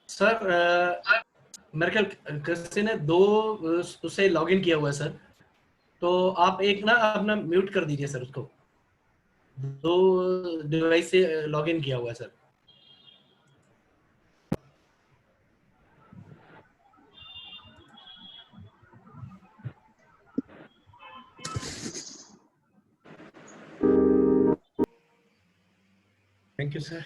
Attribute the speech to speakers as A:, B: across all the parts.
A: Sir मेरे ख्याल किसी ने 2 उससे लॉगिन किया हुआ है सर, तो आप एक ना अपना म्यूट कर दीजिए सर उसको। 2 डिवाइस से लॉगिन किया हुआ है sir. Thank you sir.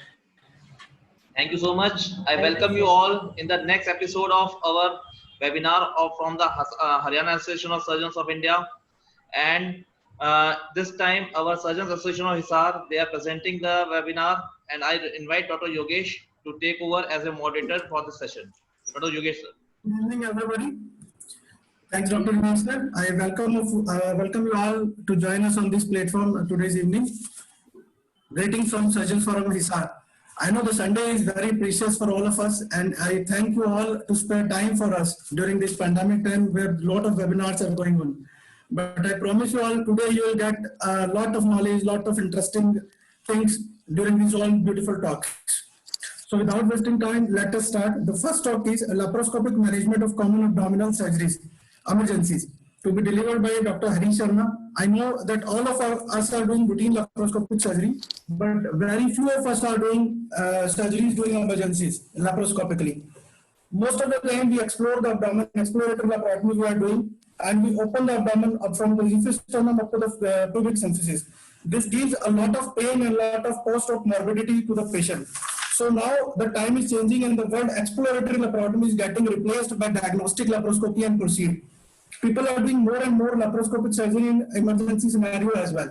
B: Thank you so much. I welcome you all in the next episode of our webinar from the Haryana Association of Surgeons of India. And this time our Surgeons Association of Hisar, they are presenting the webinar, and I invite Dr. Yogesh to take over as a moderator for this session. Dr. Yogesh, sir.
C: Good evening, everybody. Thanks, Dr. Master. I welcome you all to join us on this platform today's evening. Greetings from Surgeons Forum Hisar. I know the Sunday is very precious for all of us, and I thank you all to spare time for us during this pandemic time where a lot of webinars are going on. But I promise you all, today you will get a lot of knowledge, lot of interesting things during these all beautiful talks. So without wasting time, let us start. The first talk is laparoscopic management of common abdominal surgeries, emergencies, to be delivered by Dr. Hari Sharma. I know that all of us are doing routine laparoscopic surgery, but very few of us are doing surgeries during emergencies laparoscopically. Most of the time we explore the abdomen, exploratory laparotomy we are doing, and we open the abdomen up from the leafy sternum up to the pubic symphysis. This gives a lot of pain and a lot of post-op morbidity to the patient. So now the time is changing and the word exploratory laparotomy is getting replaced by diagnostic laparoscopy and proceed. People are doing more and more laparoscopic surgery in emergency scenario as well.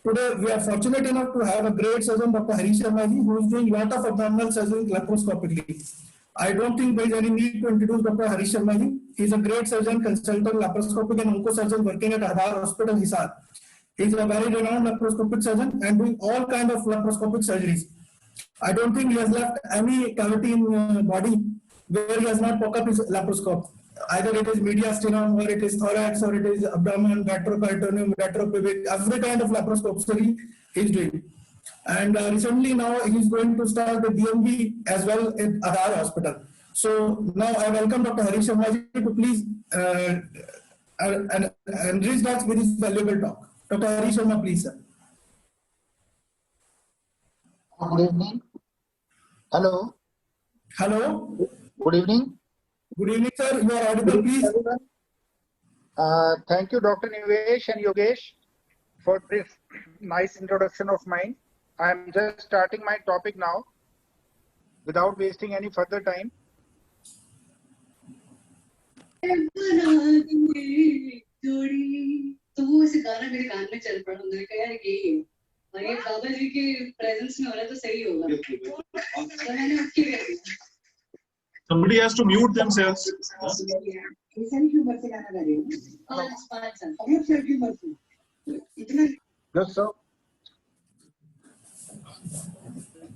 C: Today we are fortunate enough to have a great surgeon, Dr. Hari Sharma ji, who is doing a lot of abdominal surgery laparoscopically. I don't think there is any need to introduce Dr. Hari Sharma ji. He is a great surgeon, consultant, laparoscopic and oncosurgeon working at Aadhar Hospital, Hisar. He is a very renowned laparoscopic surgeon and doing all kind of laparoscopic surgeries. I don't think he has left any cavity in body where he has not poked up his laparoscope. Either it is mediastinum, or it is thorax, or it is abdomen, retroperitoneum, retropubic, every kind of laparoscope surgery he is doing. And recently now he is going to start the DMV as well at Aadhar Hospital. So now I welcome Dr. Hari Sharma ji to please enrich us with his valuable talk. Dr. Hari Sharma, please, sir.
D: Good evening. Hello.
C: Hello.
D: Good evening.
C: Good evening, sir. You are audible, please.
D: Thank you, Dr. Nivesh and Yogesh, for this nice introduction of mine. I am just starting my topic now without wasting any further time.
E: Somebody has to mute themselves.
D: Yes, sir.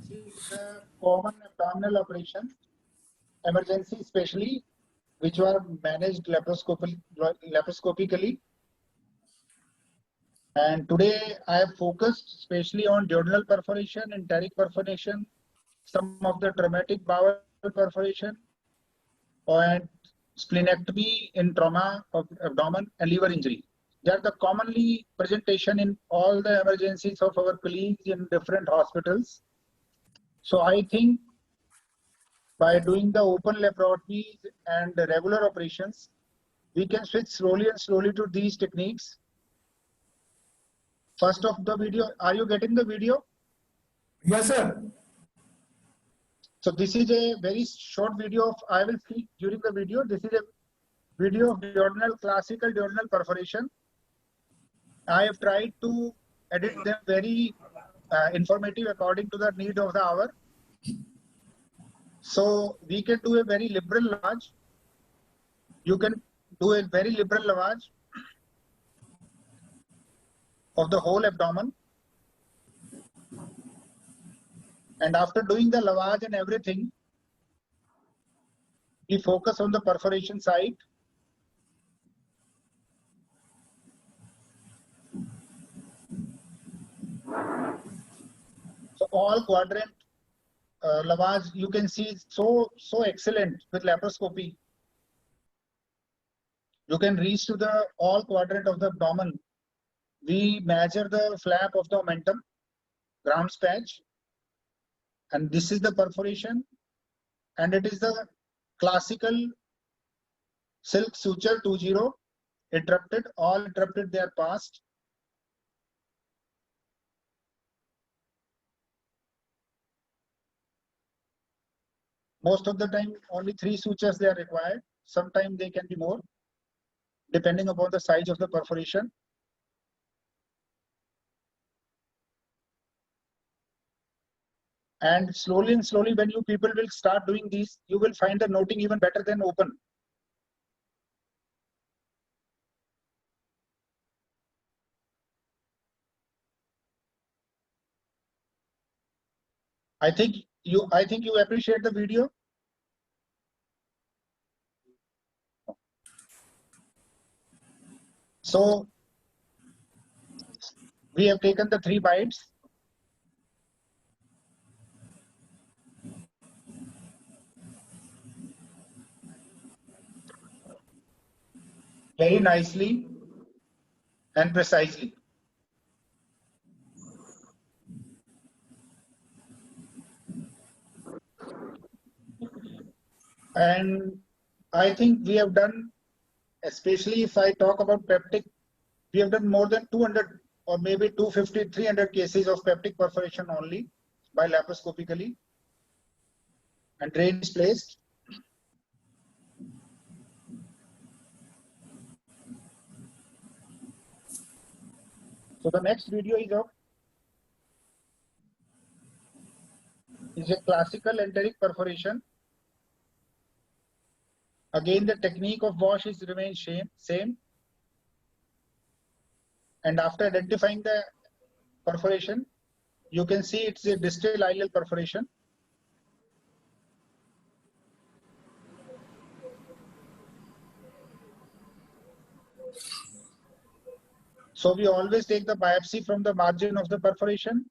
D: This is a common abdominal operation, emergency especially, which were managed laparoscopically. And today I have focused especially on duodenal perforation, enteric perforation, some of the traumatic bowel perforation, and splenectomy in trauma of abdomen and liver injury. They are the commonly presentation in all the emergencies of our colleagues in different hospitals. So I think by doing the open laparotomies and the regular operations, we can switch slowly and slowly to these techniques. First of the video, are you getting the video?
C: Yes, sir.
D: So this is a very short video of, I will speak during the video. This is a video of classical duodenal perforation. I have tried to edit them very informative according to the need of the hour. So we can do a very liberal lavage. You can do a very liberal lavage of the whole abdomen. And after doing the lavage and everything, we focus on the perforation side. So all quadrant lavage you can see so excellent with laparoscopy. You can reach to the all quadrant of the abdomen. We measure the flap of the omentum, Gram's patch, and this is the perforation, and it is the classical silk suture 20 interrupted, all interrupted, they are passed. Most of the time only 3 sutures they are required. Sometimes they can be more depending upon the size of the perforation. And slowly when you people will start doing these, you will find the noting even better than open. I think you appreciate the video. So we have taken the 3 bites. Very nicely and precisely. And I think we have done, especially if I talk about peptic, we have done more than 200 or maybe 250, 300 cases of peptic perforation only by laparoscopically, and drain is placed. So the next video is a classical enteric perforation. Again, the technique of wash is remains same. And after identifying the perforation, you can see it's a distal ileal perforation. So we always take the biopsy from the margin of the perforation.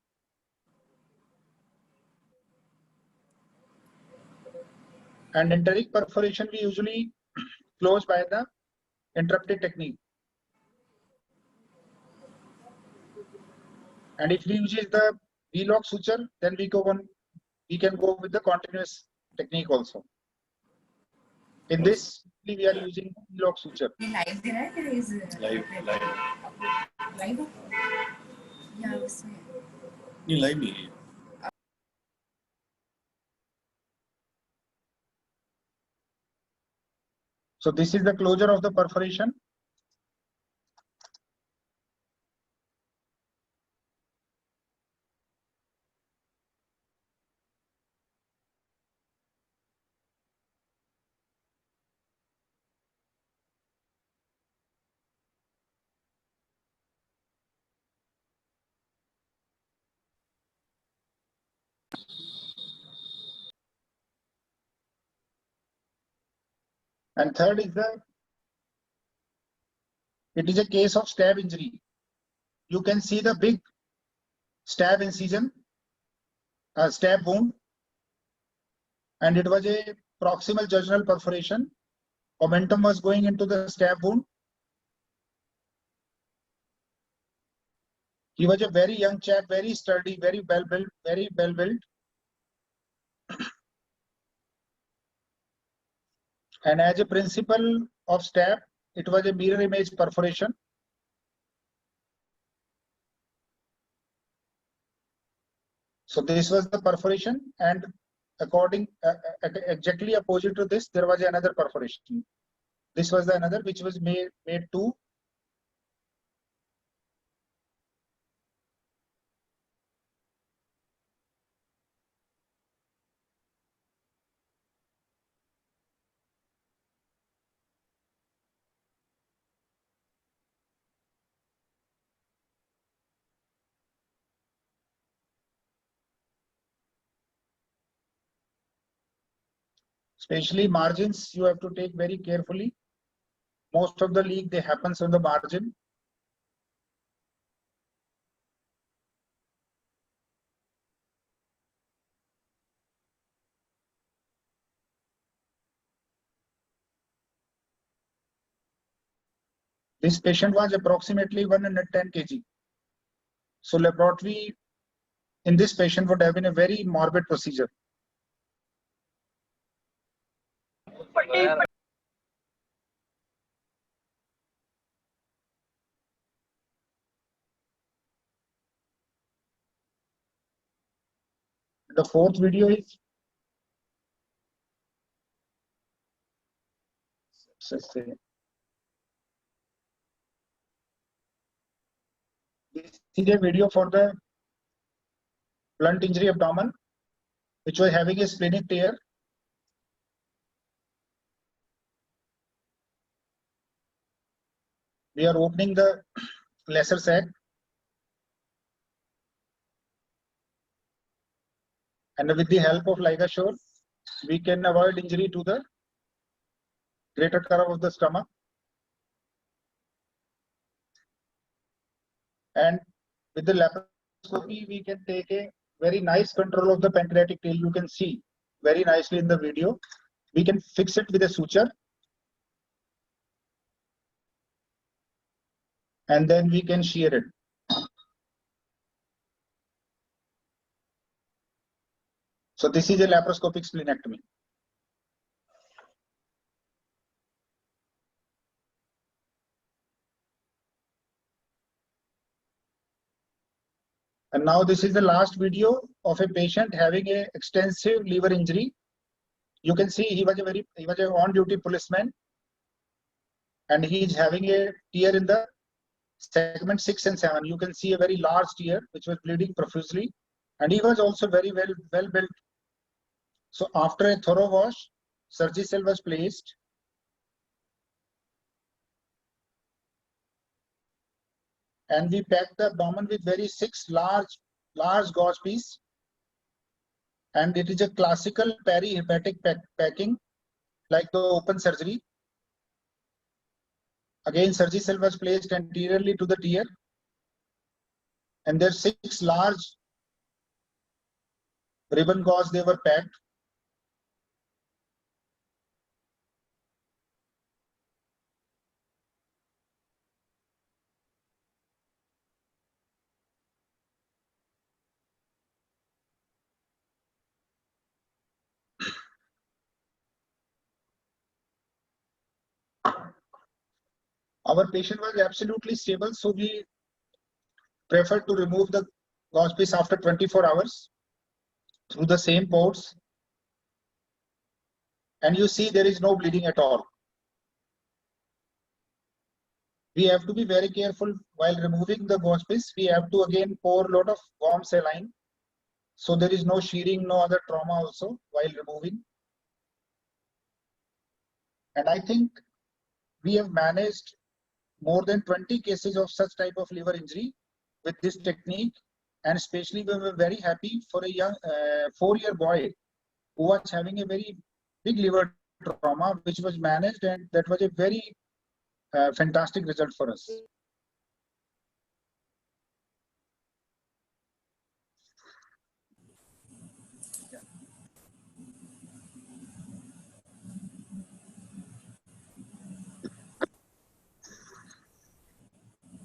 D: And enteric perforation we usually close by the interrupted technique. And if we use the V-lock suture, then we can go with the continuous technique also. In this, we are using V-lock suture.
F: Live is
E: Live.
F: live. Yeah, उसमें.
E: नहीं live नहीं है.
D: So this is the closure of the perforation. And third is it is a case of stab injury. You can see the big stab incision, stab wound, and it was a proximal jejunal perforation. Omentum was going into the stab wound. He was a very young chap, very sturdy, very well built. And as a principle of stab, it was a mirror image perforation. So this was the perforation, and exactly opposite to this, there was another perforation. This was the another which was made 2. Especially margins, you have to take very carefully. Most of the leak, they happens on the margin. This patient was approximately 110 kg. So laparoscopy in this patient would have been a very morbid procedure. The fourth video is this is a video for the blunt injury abdomen, which was having a splenic tear. We are opening the lesser sac, and with the help of LigaSure, we can avoid injury to the greater curve of the stomach. And with the laparoscopy, we can take a very nice control of the pancreatic tail. You can see very nicely in the video. We can fix it with a suture, and then we can shear it. So this is a laparoscopic splenectomy. And now this is the last video of a patient having a extensive liver injury. You can see he was a on-duty policeman, and he is having a tear in the segment 6 and 7. You can see a very large tear which was bleeding profusely, and he was also very well built. So after a thorough wash, Surgicel was placed. And we packed the abdomen with 6 large gauze piece. And it is a classical perihepatic packing, like the open surgery. Again, Surgicel was placed anteriorly to the tear. And there are 6 large ribbon gauze, they were packed. Our patient was absolutely stable, so we preferred to remove the gauze piece after 24 hours through the same ports. And you see there is no bleeding at all. We have to be very careful while removing the gauze piece. We have to again pour a lot of warm saline, so there is no shearing, no other trauma also while removing. And I think we have managed more than 20 cases of such type of liver injury with this technique, and especially we were very happy for a young 4-year boy who was having a very big liver trauma, which was managed, and that was a very fantastic result for us.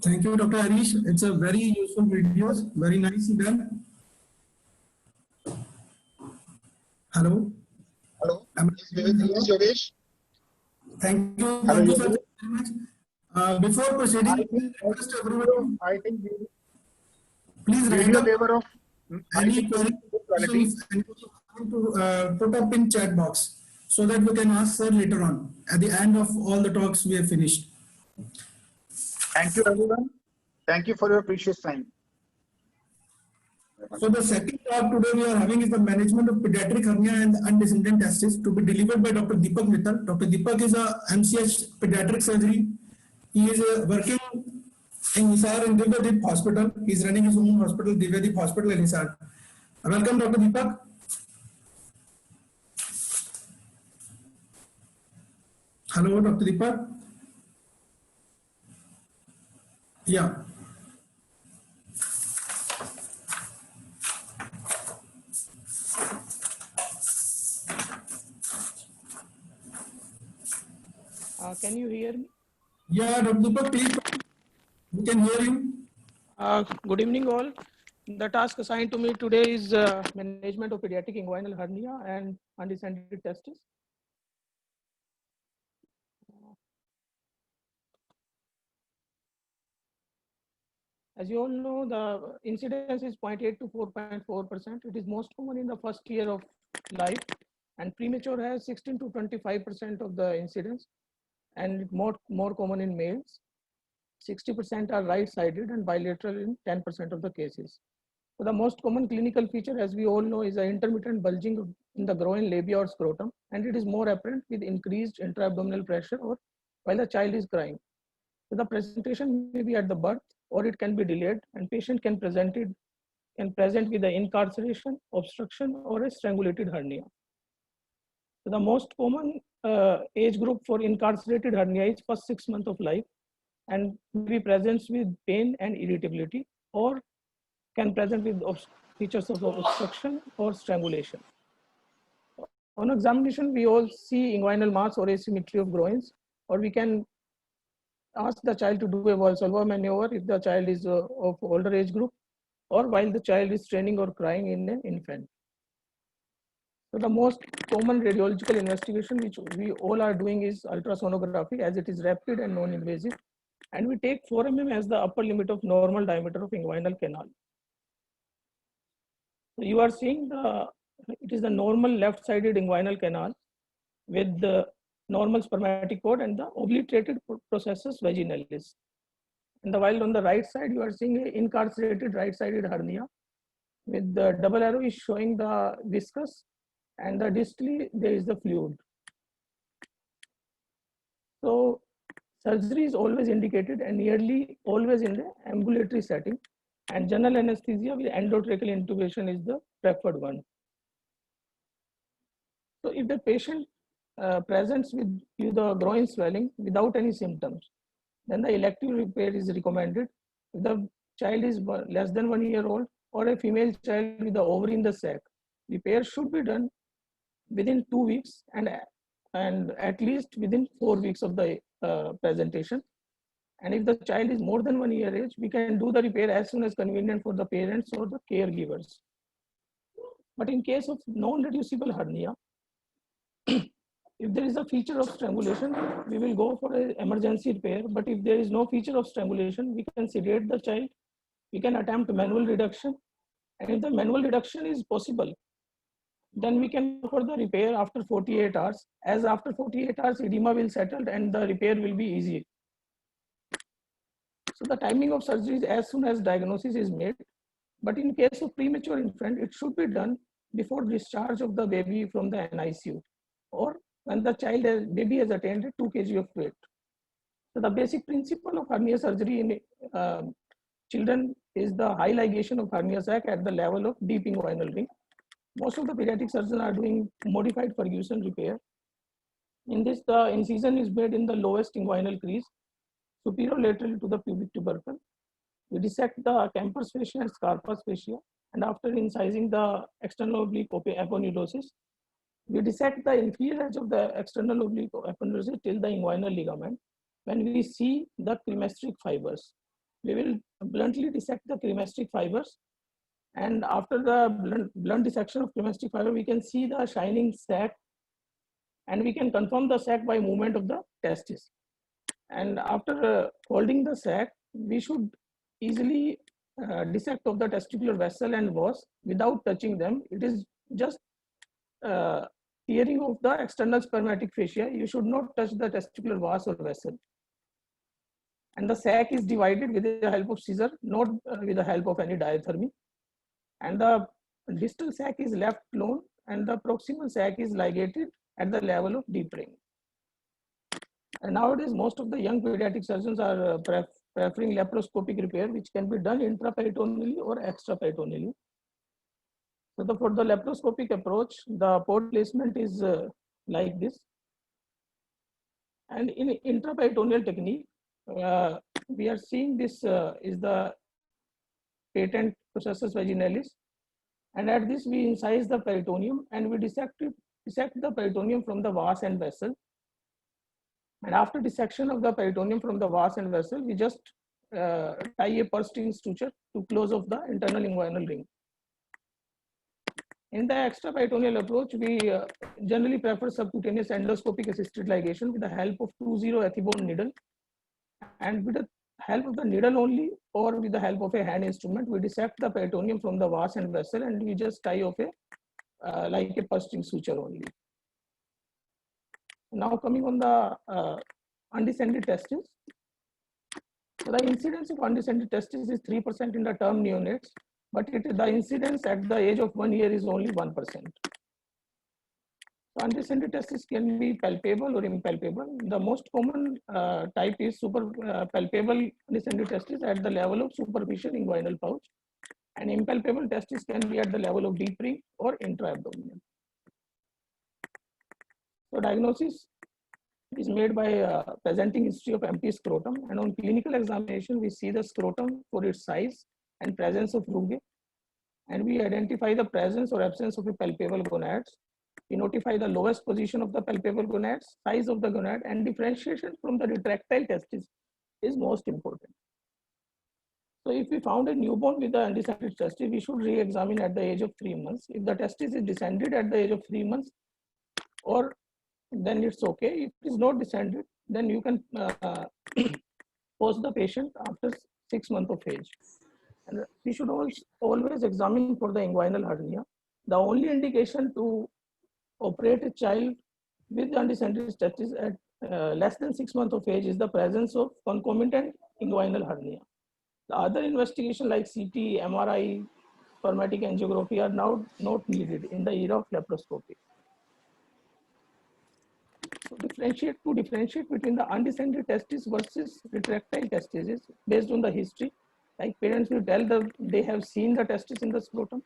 C: Thank you, Dr. Harish. It's a very useful videos, very nicely done. Hello.
D: Hello. Yes, Yogesh.
C: Thank you.
D: Hello,
C: Thank you sir, very much. Before proceeding,
D: I think
C: please write
D: video
C: up
D: they were of
C: any queries to put up in chat box so that we can ask sir later on at the end of all the talks we have finished.
D: Thank you, everyone. Thank you for your precious time.
C: So the second talk today we are having is the management of pediatric hernia and undescended testis, to be delivered by Dr. Deepak Mittal. Dr. Deepak is a MCH pediatric surgery. He is working in Hisar in Divyadeep Hospital. He is running his own hospital, Divyadeep Hospital in Hisar. Welcome, Dr. Deepak. Hello, Dr. Deepak. Yeah.
G: Can you hear me?
C: Yeah, Dr. Deepak, please, we can hear you.
G: Good evening, all. The task assigned to me today is management of pediatric inguinal hernia and undescended testis. As you all know, the incidence is 0.8 to 4.4%. It is most common in the first year of life, and premature has 16 to 25% of the incidence, and more common in males. 60% are right-sided and bilateral in 10% of the cases. So the most common clinical feature, as we all know, is an intermittent bulging in the groin, labia, or scrotum, and it is more apparent with increased intra-abdominal pressure or while the child is crying. So the presentation may be at the birth, or it can be delayed, and patient can present with the incarceration, obstruction, or a strangulated hernia. So the most common age group for incarcerated hernia is first 6 months of life, and be presents with pain and irritability, or can present with features of obstruction or strangulation. On examination, we all see inguinal mass or asymmetry of groins, or we can ask the child to do a Valsalva maneuver if the child is of older age group, or while the child is straining or crying in an infant. So the most common radiological investigation which we all are doing is ultrasonography, as it is rapid and non-invasive, and we take 4 mm as the upper limit of normal diameter of inguinal canal. So you are seeing it is the normal left-sided inguinal canal with the normal spermatic cord and the obliterated processus vaginalis. And while on the right side, you are seeing an incarcerated right-sided hernia with the double arrow is showing the viscous, and the distally there is the fluid. So surgery is always indicated and nearly always in the ambulatory setting, and general anesthesia with endotracheal intubation is the preferred one. So if the patient presents with the groin swelling without any symptoms, then the elective repair is recommended. If the child is less than 1 year old or a female child with the ovary in the sac, repair should be done within 2 weeks and at least within 4 weeks of the presentation. And if the child is more than 1 year age, we can do the repair as soon as convenient for the parents or the caregivers. But in case of non-reducible hernia, if there is a feature of strangulation, we will go for an emergency repair. But if there is no feature of strangulation, we can sedate the child. We can attempt manual reduction. And if the manual reduction is possible, then we can go for the repair after 48 hours. As after 48 hours, edema will settle and the repair will be easy. So the timing of surgery is as soon as diagnosis is made. But in case of premature infant, it should be done before discharge of the baby from the NICU, or when the baby has attained 2 kg of weight. So the basic principle of hernia surgery in children is the high ligation of hernia sac at the level of deep inguinal ring. Most of the pediatric surgeons are doing modified Ferguson repair. In this, the incision is made in the lowest inguinal crease, superior lateral to the pubic tubercle. We dissect the Camper's fascia and Scarpa's fascia, and after incising the external oblique aponeurosis, we dissect the inferior edge of the external oblique aponeurosis till the inguinal ligament. When we see the cremasteric fibers, we will bluntly dissect the cremasteric fibers, and after the blunt dissection of cremasteric fiber, we can see the shining sac, and we can confirm the sac by movement of the testis. And after holding the sac, we should easily dissect of the testicular vessel and vas without touching them. It is just tearing of the external spermatic fascia. You should not touch the testicular vas or vessel. And the sac is divided with the help of scissor, not with the help of any diathermy. And the distal sac is left alone, and the proximal sac is ligated at the level of deep ring. And nowadays, most of the young pediatric surgeons are preferring laparoscopic repair, which can be done intraperitoneally or extraperitoneally. So for the laparoscopic approach, the port placement is like this. And in intraperitoneal technique, we are seeing this is the patent processus vaginalis. And at this, we incise the peritoneum and we dissect the peritoneum from the vas and vessel. And after dissection of the peritoneum from the vas and vessel, we just tie a purse-string suture to close off the internal inguinal ring. In the extraperitoneal approach, we generally prefer subcutaneous endoscopic assisted ligation with the help of 2-0 ethibond needle, and with the help of the needle only or with the help of a hand instrument, we dissect the peritoneum from the vas and vessel, and we just tie off a like a purse-string suture only. Now coming on the undescended testes. So the incidence of undescended testes is 3% in the term neonates, but the incidence at the age of 1 year is only 1%. So undescended testes can be palpable or impalpable. The most common type is palpable undescended testes at the level of superficial inguinal pouch, and impalpable testes can be at the level of deep ring or intra-abdominal. So diagnosis is made by presenting history of empty scrotum, and on clinical examination we see the scrotum for its size and presence of rugae, and we identify the presence or absence of a palpable gonads. We notify the lowest position of the palpable gonads, size of the gonad, and differentiation from the retractile testis is most important. So if we found a newborn with the undescended testis, we should re-examine at the age of 3 months. If the testis is descended at the age of 3 months, or then it's okay. If it is not descended, then you can post the patient after 6 months of age. And we should always examine for the inguinal hernia. The only indication to operate a child with undescended testis at less than 6 months of age is the presence of concomitant inguinal hernia. The other investigation like CT, MRI, spermatic angiography are now not needed in the era of laparoscopy. So to differentiate between the undescended testis versus retractile testis is based on the history. Like parents will tell that they have seen the testis in the scrotum.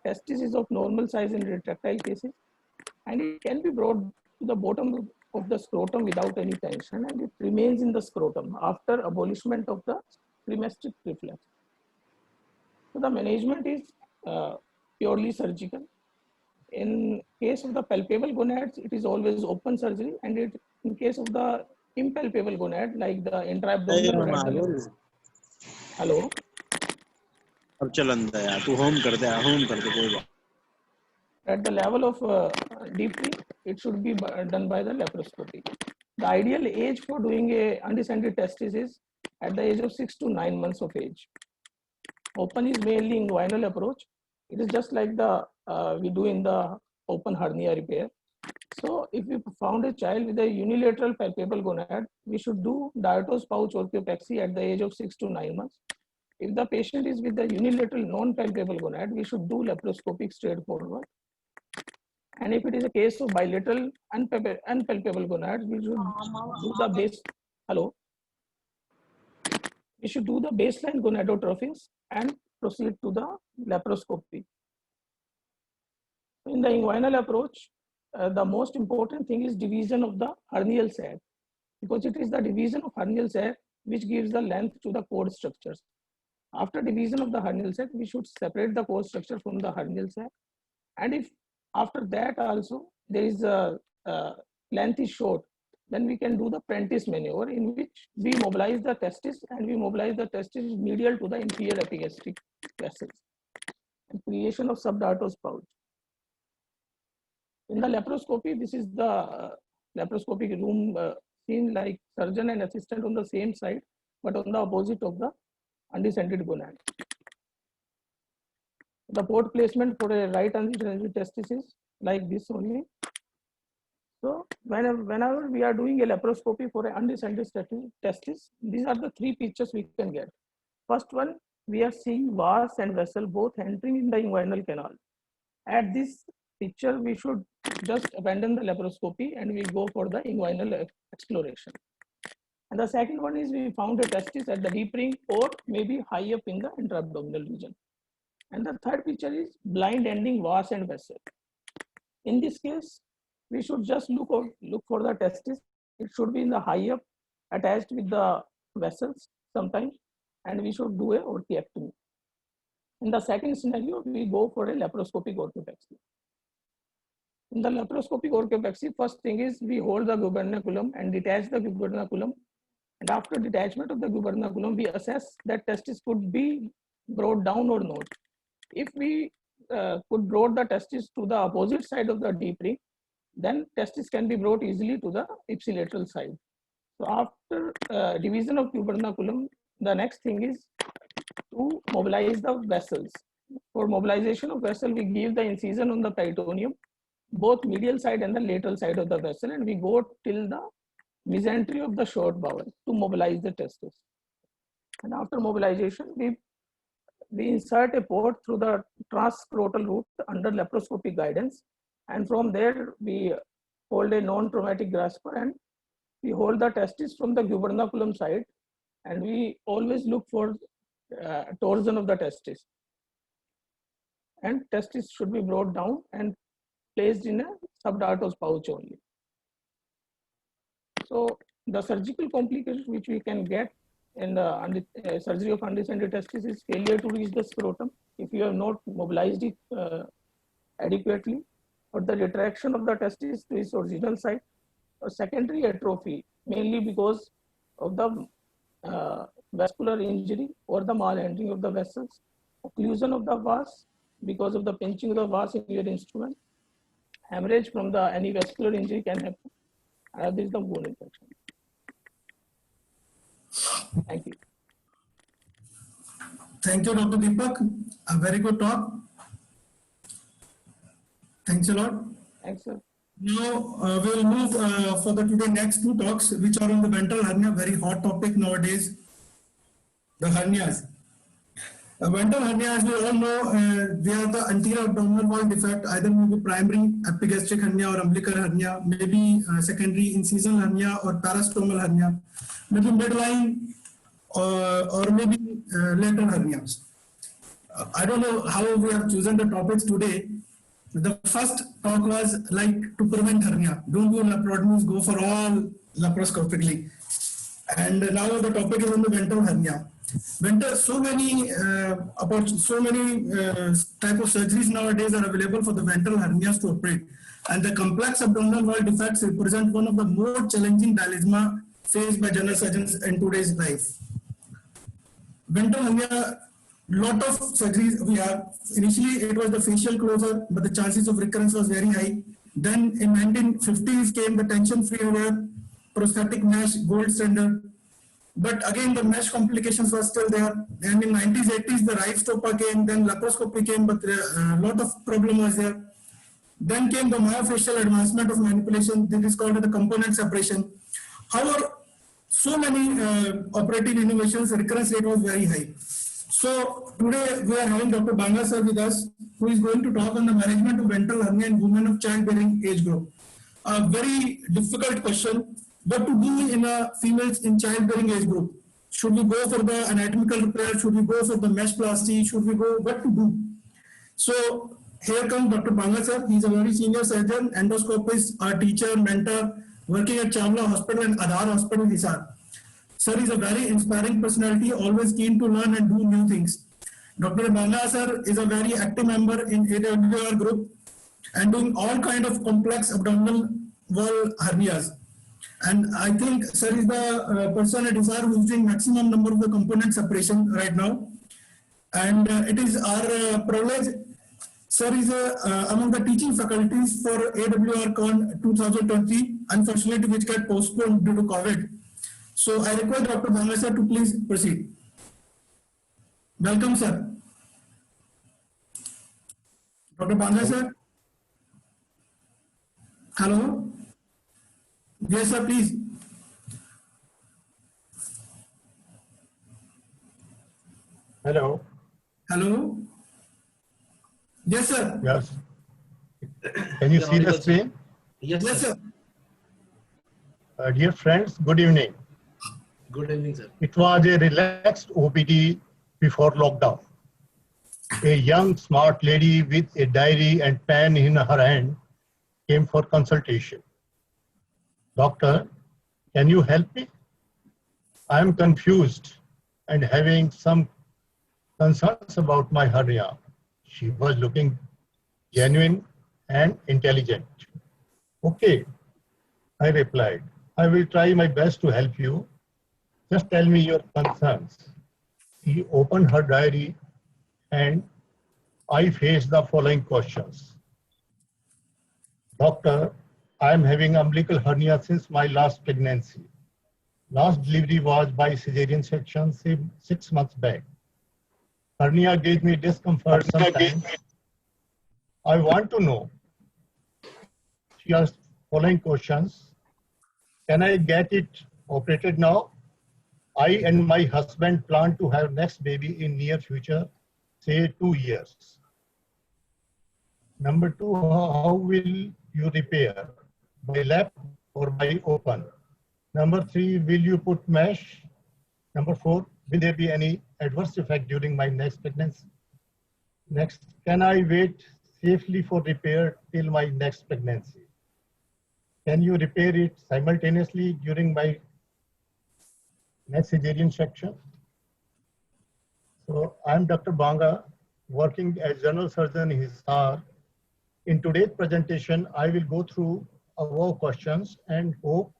G: Testis is of normal size in retractile cases, and it can be brought to the bottom of the scrotum without any tension, and it remains in the scrotum after abolishment of the cremasteric reflex. So the management is purely surgical. In case of the palpable gonads, it is always open surgery, and in case of the impalpable gonad, like the intra-abdominal. Hello.
E: अब चल अंदर यार तू home कर दे कोई बात.
G: At the level of deep ring, it should be done by the laparoscopy. The ideal age for doing a undescended testis is at the age of 6 to 9 months of age. Open is mainly inguinal approach. It is just like the we do in the open hernia repair. So if we found a child with a unilateral palpable gonad, we should do diatose pouch orchiopexy at the age of 6 to 9 months. If the patient is with the unilateral non-palpable gonad, we should do laparoscopic straightforward. And if it is a case of bilateral unpalpable gonads, we should do the base. Hello. We should do the baseline gonadotropins and proceed to the laparoscopy. In the inguinal approach, the most important thing is division of the hernial sac, because it is the division of hernial sac which gives the length to the cord structures. After division of the hernial sac, we should separate the cord structure from the hernial sac. And if after that also there is a length is short, then we can do the Prentice maneuver, in which we mobilize the testis, and we mobilize the testis medial to the inferior epigastric vessels, and creation of subdiatose pouch. In the laparoscopy, this is the laparoscopic room seen like surgeon and assistant on the same side, but on the opposite of the undescended gonad. The port placement for a right undescended testis is like this only. So whenever we are doing a laparoscopy for an undescended testis, these are the 3 pictures we can get. First one, we are seeing vas and vessel both entering in the inguinal canal. At this picture, we should just abandon the laparoscopy and we go for the inguinal exploration. And the second one is we found a testis at the deep ring or maybe high up in the intra-abdominal region. And the third picture is blind ending vas and vessel. In this case, we should just look for the testis. It should be in the high up, attached with the vessels sometimes, and we should do a orchiectomy. In the second scenario, we go for a laparoscopic orchiopexy. In the laparoscopic orchopexy, first thing is we hold the gubernaculum and detach the gubernaculum. And after detachment of the gubernaculum, we assess that testis could be brought down or not. If we could brought the testis to the opposite side of the deep ring, then testis can be brought easily to the ipsilateral side. So after division of gubernaculum, the next thing is to mobilize the vessels. For mobilization of vessel, we give the incision on the peritoneum, both medial side and the lateral side of the vessel, and we go till the mesentery of the short bowel to mobilize the testis. And after mobilization, we insert a port through the transscrotal route under laparoscopic guidance, and from there we hold a non-traumatic grasper and we hold the testis from the gubernaculum side, and we always look for torsion of the testis. And testis should be brought down and placed in a subdartos pouch only. So the surgical complications which we can get in the surgery of undescended testis is failure to reach the scrotum if you have not mobilized it adequately, or the retraction of the testis to its original site, or secondary atrophy, mainly because of the vascular injury or the malhandling of the vessels, occlusion of the vas because of the pinching of the vas in your instrument, hemorrhage from the any vascular injury can happen. This is the bone infection. Thank you.
C: Thank you, Dr. Deepak. A very good talk. Thanks a lot.
G: Thanks, sir.
C: Now we'll move for the today next two talks, which are on the ventral hernia, very hot topic nowadays. The hernias. Ventral hernia, as we all know, they are the anterior abdominal wall defect, either maybe primary epigastric hernia or umbilical hernia, maybe secondary incisional hernia or parastomal hernia, maybe midline or maybe lateral hernias. I don't know how we have chosen the topics today. The first talk was like to prevent hernia. Don't do laparotomies, go for all laparoscopically. And now the topic is on the ventral hernia. So many type of surgeries nowadays are available for the ventral hernias to operate, and the complex abdominal wall defects represent one of the more challenging dilemma faced by general surgeons in today's life. Ventral hernia, lot of surgeries we have. Initially it was the facial closure, but the chances of recurrence was very high. Then in 1950s came the tension-free hair, prosthetic mesh, gold standard. But again, the mesh complications were still there. And in 90s, 80s, the right stopper came, then laparoscopy came, but a lot of problem was there. Then came the myofascial advancement of manipulation. This is called the component separation. However, so many operative innovations, the recurrence rate was very high. So today we are having Dr. Banga sir with us, who is going to talk on the management of ventral hernia in women of childbearing age group. A very difficult question. What to do in a females in childbearing age group? Should we go for the anatomical repair? Should we go for the mesh plasty? Should we go, what to do? So here comes Dr. Banga sir. He's a very senior surgeon, endoscopist, a teacher, mentor, working at Chawla Hospital and Aadhar Hospital, Hisar. Sir is a very inspiring personality, always keen to learn and do new things. Dr. Banga sir is a very active member in AWR group and doing all kind of complex abdominal wall hernias. And I think sir is the person at Hisar who is doing maximum number of the component separation right now. And it is our privilege. Sir is among the teaching faculties for AWR Con 2020, unfortunately which got postponed due to COVID. So I request Dr. Banga sir to please proceed. Welcome, sir. Dr. Banga sir. Hello. Yes, sir, please.
H: Hello.
C: Hello. Yes, sir.
H: Yes. Can you see the screen?
A: Yes,
C: Yes,
A: sir.
C: sir.
H: Dear friends, good evening.
A: Good evening, sir.
H: It was a relaxed OPD before lockdown. A young, smart lady with a diary and pen in her hand came for consultation. Doctor, can you help me? I am confused and having some concerns about my hernia. She was looking genuine and intelligent. Okay, I replied. I will try my best to help you. Just tell me your concerns. He opened her diary and I faced the following questions. Doctor, I am having umbilical hernia since my last pregnancy. Last delivery was by cesarean section 6 months back. Hernia gave me discomfort sometimes. I want to know. She asked following questions. Can I get it operated now? I and my husband plan to have next baby in near future, say 2 years. Number 2, how will you repair? By lap or by open? Number 3, will you put mesh? Number 4, will there be any adverse effect during my next pregnancy? Next, can I wait safely for repair till my next pregnancy? Can you repair it simultaneously during my next cesarean section? So I'm Dr. Banga, working as general surgeon in Hisar. In today's presentation, I will go through our questions and hope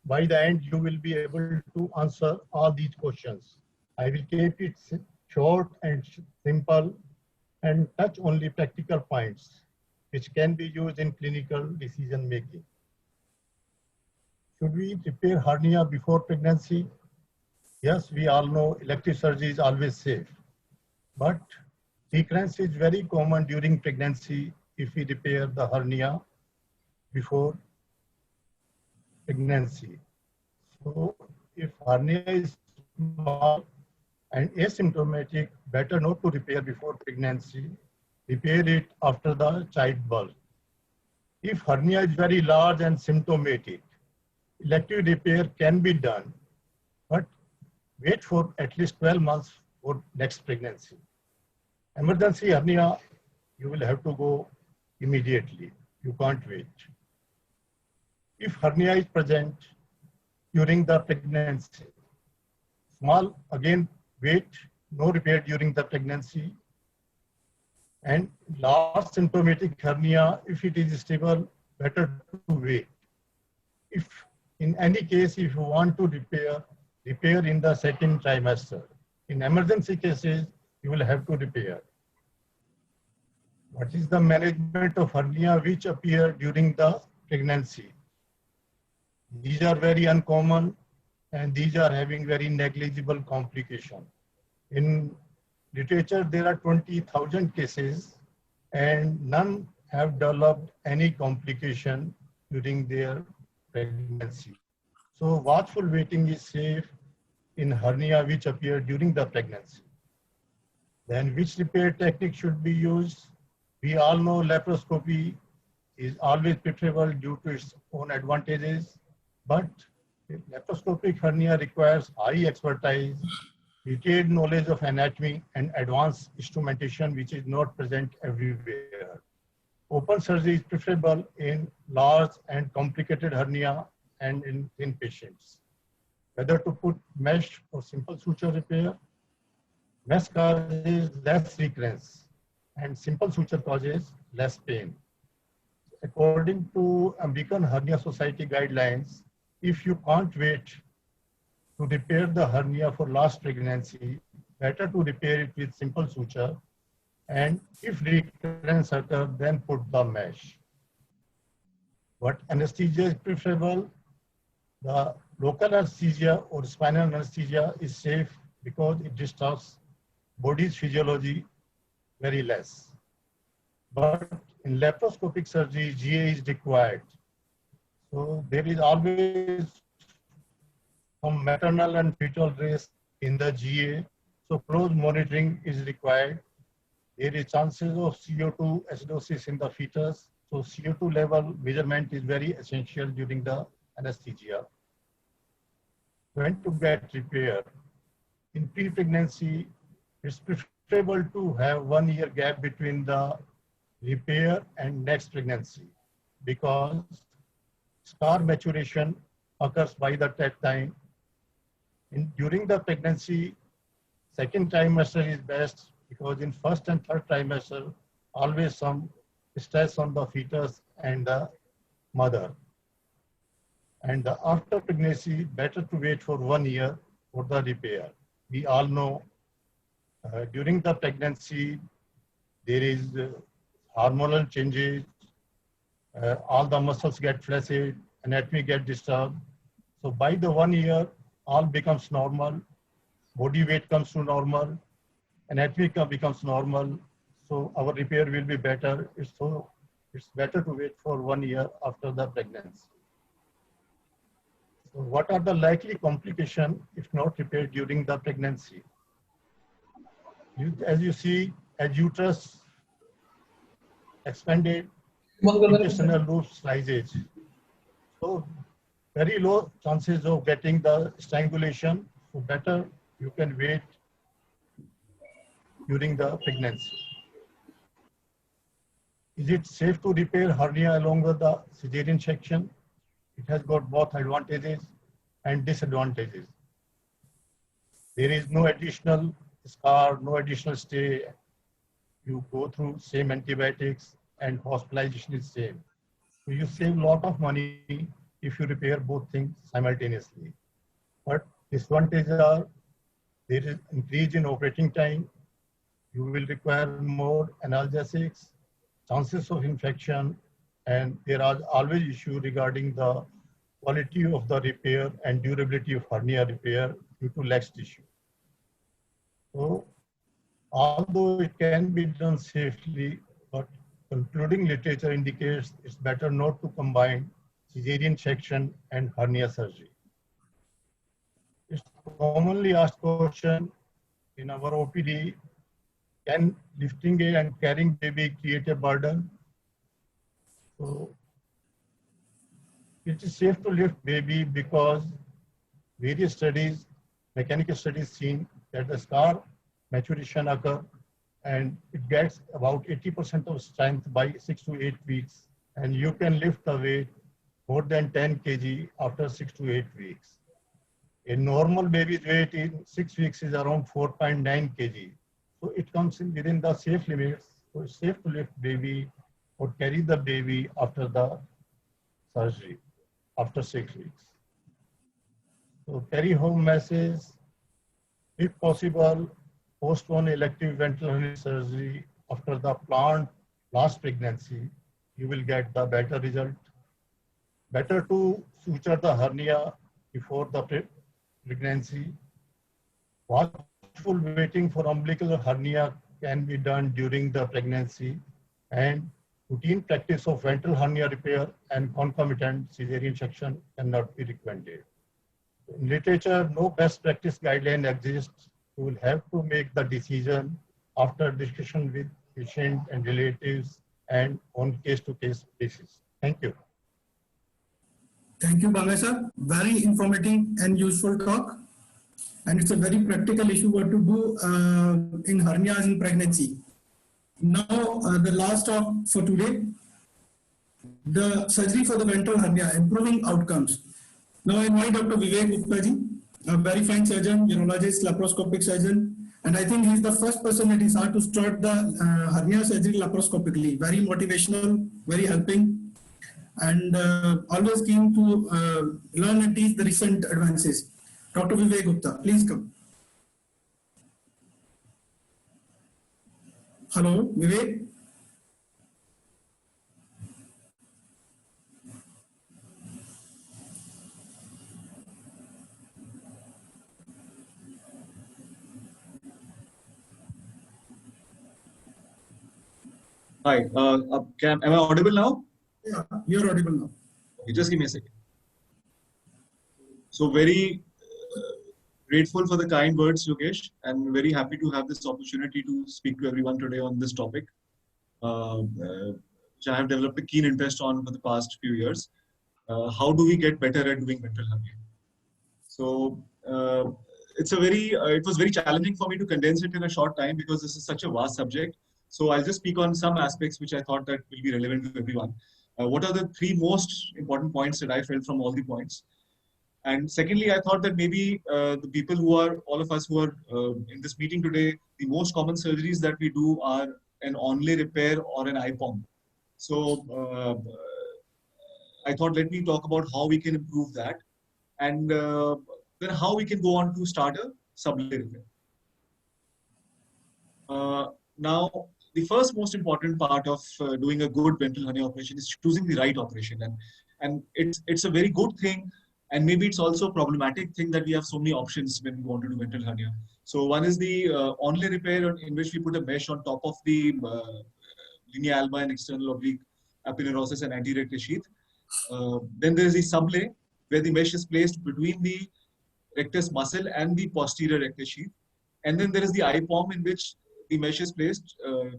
H: by the end you will be able to answer all these questions. I will keep it short and simple and touch only practical points which can be used in clinical decision making. Should we repair hernia before pregnancy? Yes, we all know elective surgery is always safe, but recurrence is very common during pregnancy if we repair the hernia before pregnancy. So if hernia is small and asymptomatic, better not to repair before pregnancy, repair it after the childbirth. If hernia is very large and symptomatic, elective repair can be done, but wait for at least 12 months for next pregnancy. Emergency hernia, you will have to go immediately. You can't wait. If hernia is present during the pregnancy, small, again, wait, no repair during the pregnancy. And large symptomatic hernia, if it is stable, better to wait. If in any case, if you want to repair in the second trimester. In emergency cases, you will have to repair. What is the management of hernia which appear during the pregnancy? These are very uncommon and these are having very negligible complication. In literature, there are 20,000 cases and none have developed any complication during their pregnancy. So watchful waiting is safe in hernia which appear during the pregnancy. Then which repair technique should be used? We all know laparoscopy is always preferable due to its own advantages, but laparoscopic hernia requires high expertise, detailed knowledge of anatomy and advanced instrumentation which is not present everywhere. Open surgery is preferable in large and complicated hernia and in thin patients. Whether to put mesh or simple suture repair, mesh causes less recurrence and simple suture causes less pain. According to American Hernia Society guidelines, if you can't wait to repair the hernia for last pregnancy, better to repair it with simple suture, and if recurrence occurs, then put the mesh. What anesthesia is preferable? The local anesthesia or spinal anesthesia is safe because it disturbs body's physiology very less. But in laparoscopic surgery, GA is required. So there is always some maternal and fetal risk in the GA. So close monitoring is required. There is chances of CO2 acidosis in the fetus. So CO2 level measurement is very essential during the anesthesia. When to get repair? In pre-pregnancy, it's preferable to have 1 year gap between the repair and next pregnancy because scar maturation occurs by that time. During the pregnancy, second trimester is best because in first and third trimester, always some stress on the fetus and the mother. And after pregnancy, better to wait for 1 year for the repair. We all know during the pregnancy, there is hormonal changes, all the muscles get flaccid, anatomy get disturbed. So by the 1 year, all becomes normal, body weight comes to normal, anatomy becomes normal. So our repair will be better. It's better to wait for 1 year after the pregnancy. So what are the likely complications if not repaired during the pregnancy? As you see, as uterus expanded, intestinal loops rises. So very low chances of getting the strangulation. So better you can wait during the pregnancy. Is it safe to repair hernia along with the cesarean section? It has got both advantages and disadvantages. There is no additional scar, no additional stay. You go through same antibiotics and hospitalization is same. So you save a lot of money if you repair both things simultaneously. But disadvantages are there is increase in operating time. You will require more analgesics, chances of infection, and there are always issues regarding the quality of the repair and durability of hernia repair due to lax tissue. So, although it can be done safely, but concluding literature indicates it's better not to combine cesarean section and hernia surgery. It's commonly asked question in our OPD, can lifting and carrying baby create a burden? So it is safe to lift baby because various studies, mechanical studies seen that the scar maturation occur and it gets about 80% of strength by 6 to 8 weeks. And you can lift the weight more than 10 kg after 6 to 8 weeks. A normal baby's weight in 6 weeks is around 4.9 kg. So it comes in within the safe limits. So it's safe to lift baby or carry the baby after the surgery, after 6 weeks. So carry home message, if possible, postpone elective ventral hernia surgery after the planned last pregnancy. You will get the better result. Better to suture the hernia before the pregnancy. Watchful waiting for umbilical hernia can be done during the pregnancy, and routine practice of ventral hernia repair and concomitant cesarean section cannot be recommended. In literature, no best practice guideline exists. You will have to make the decision after discussion with patient and relatives and on case-to-case basis. Thank you.
C: Thank you, Banga sir. Very informative and useful talk. And it's a very practical issue what to do in hernias in pregnancy. Now, the last talk for today, the surgery for the ventral hernia, improving outcomes. Now I invite Dr. Vivek Gupta ji, a very fine surgeon, urologist, laparoscopic surgeon, and I think he's the first person at HISAR to start the hernia surgery laparoscopically. Very motivational, very helping, and always keen to learn and teach the recent advances. Dr. Vivek Gupta, please come. Hello, Vivek.
I: Hi, am I audible now?
C: Yeah, you're audible now.
I: Okay, just give me a second. So very grateful for the kind words, Yogesh, and very happy to have this opportunity to speak to everyone today on this topic, which I have developed a keen interest on for the past few years. How do we get better at doing ventral hernia? So it was very challenging for me to condense it in a short time because this is such a vast subject. So I'll just speak on some aspects which I thought that will be relevant to everyone. What are the three most important points that I felt from all the points? And secondly, I thought that maybe the people who are, all of us who are in this meeting today, the most common surgeries that we do are an onlay repair or an IPOM. So I thought, let me talk about how we can improve that, and then how we can go on to start a sublay repair. Now, the first most important part of doing a good ventral hernia operation is choosing the right operation, and it's a very good thing, and maybe it's also a problematic thing that we have so many options when we want to do ventral hernia. So one is the onlay repair, in which we put a mesh on top of the linea alba and external oblique aponeurosis and anterior rectus sheath. Then there is the sublay, where the mesh is placed between the rectus muscle and the posterior rectus sheath. And then there is the IPOM, in which the mesh is placed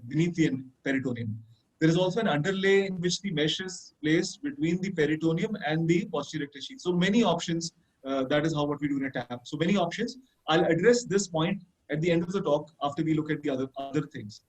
I: beneath the peritoneum. There is also an underlay in which the mesh is placed between the peritoneum and the posterior rectus sheath. So many options. That is how what we do in a TAP. So many options. I'll address this point at the end of the talk after we look at the other things.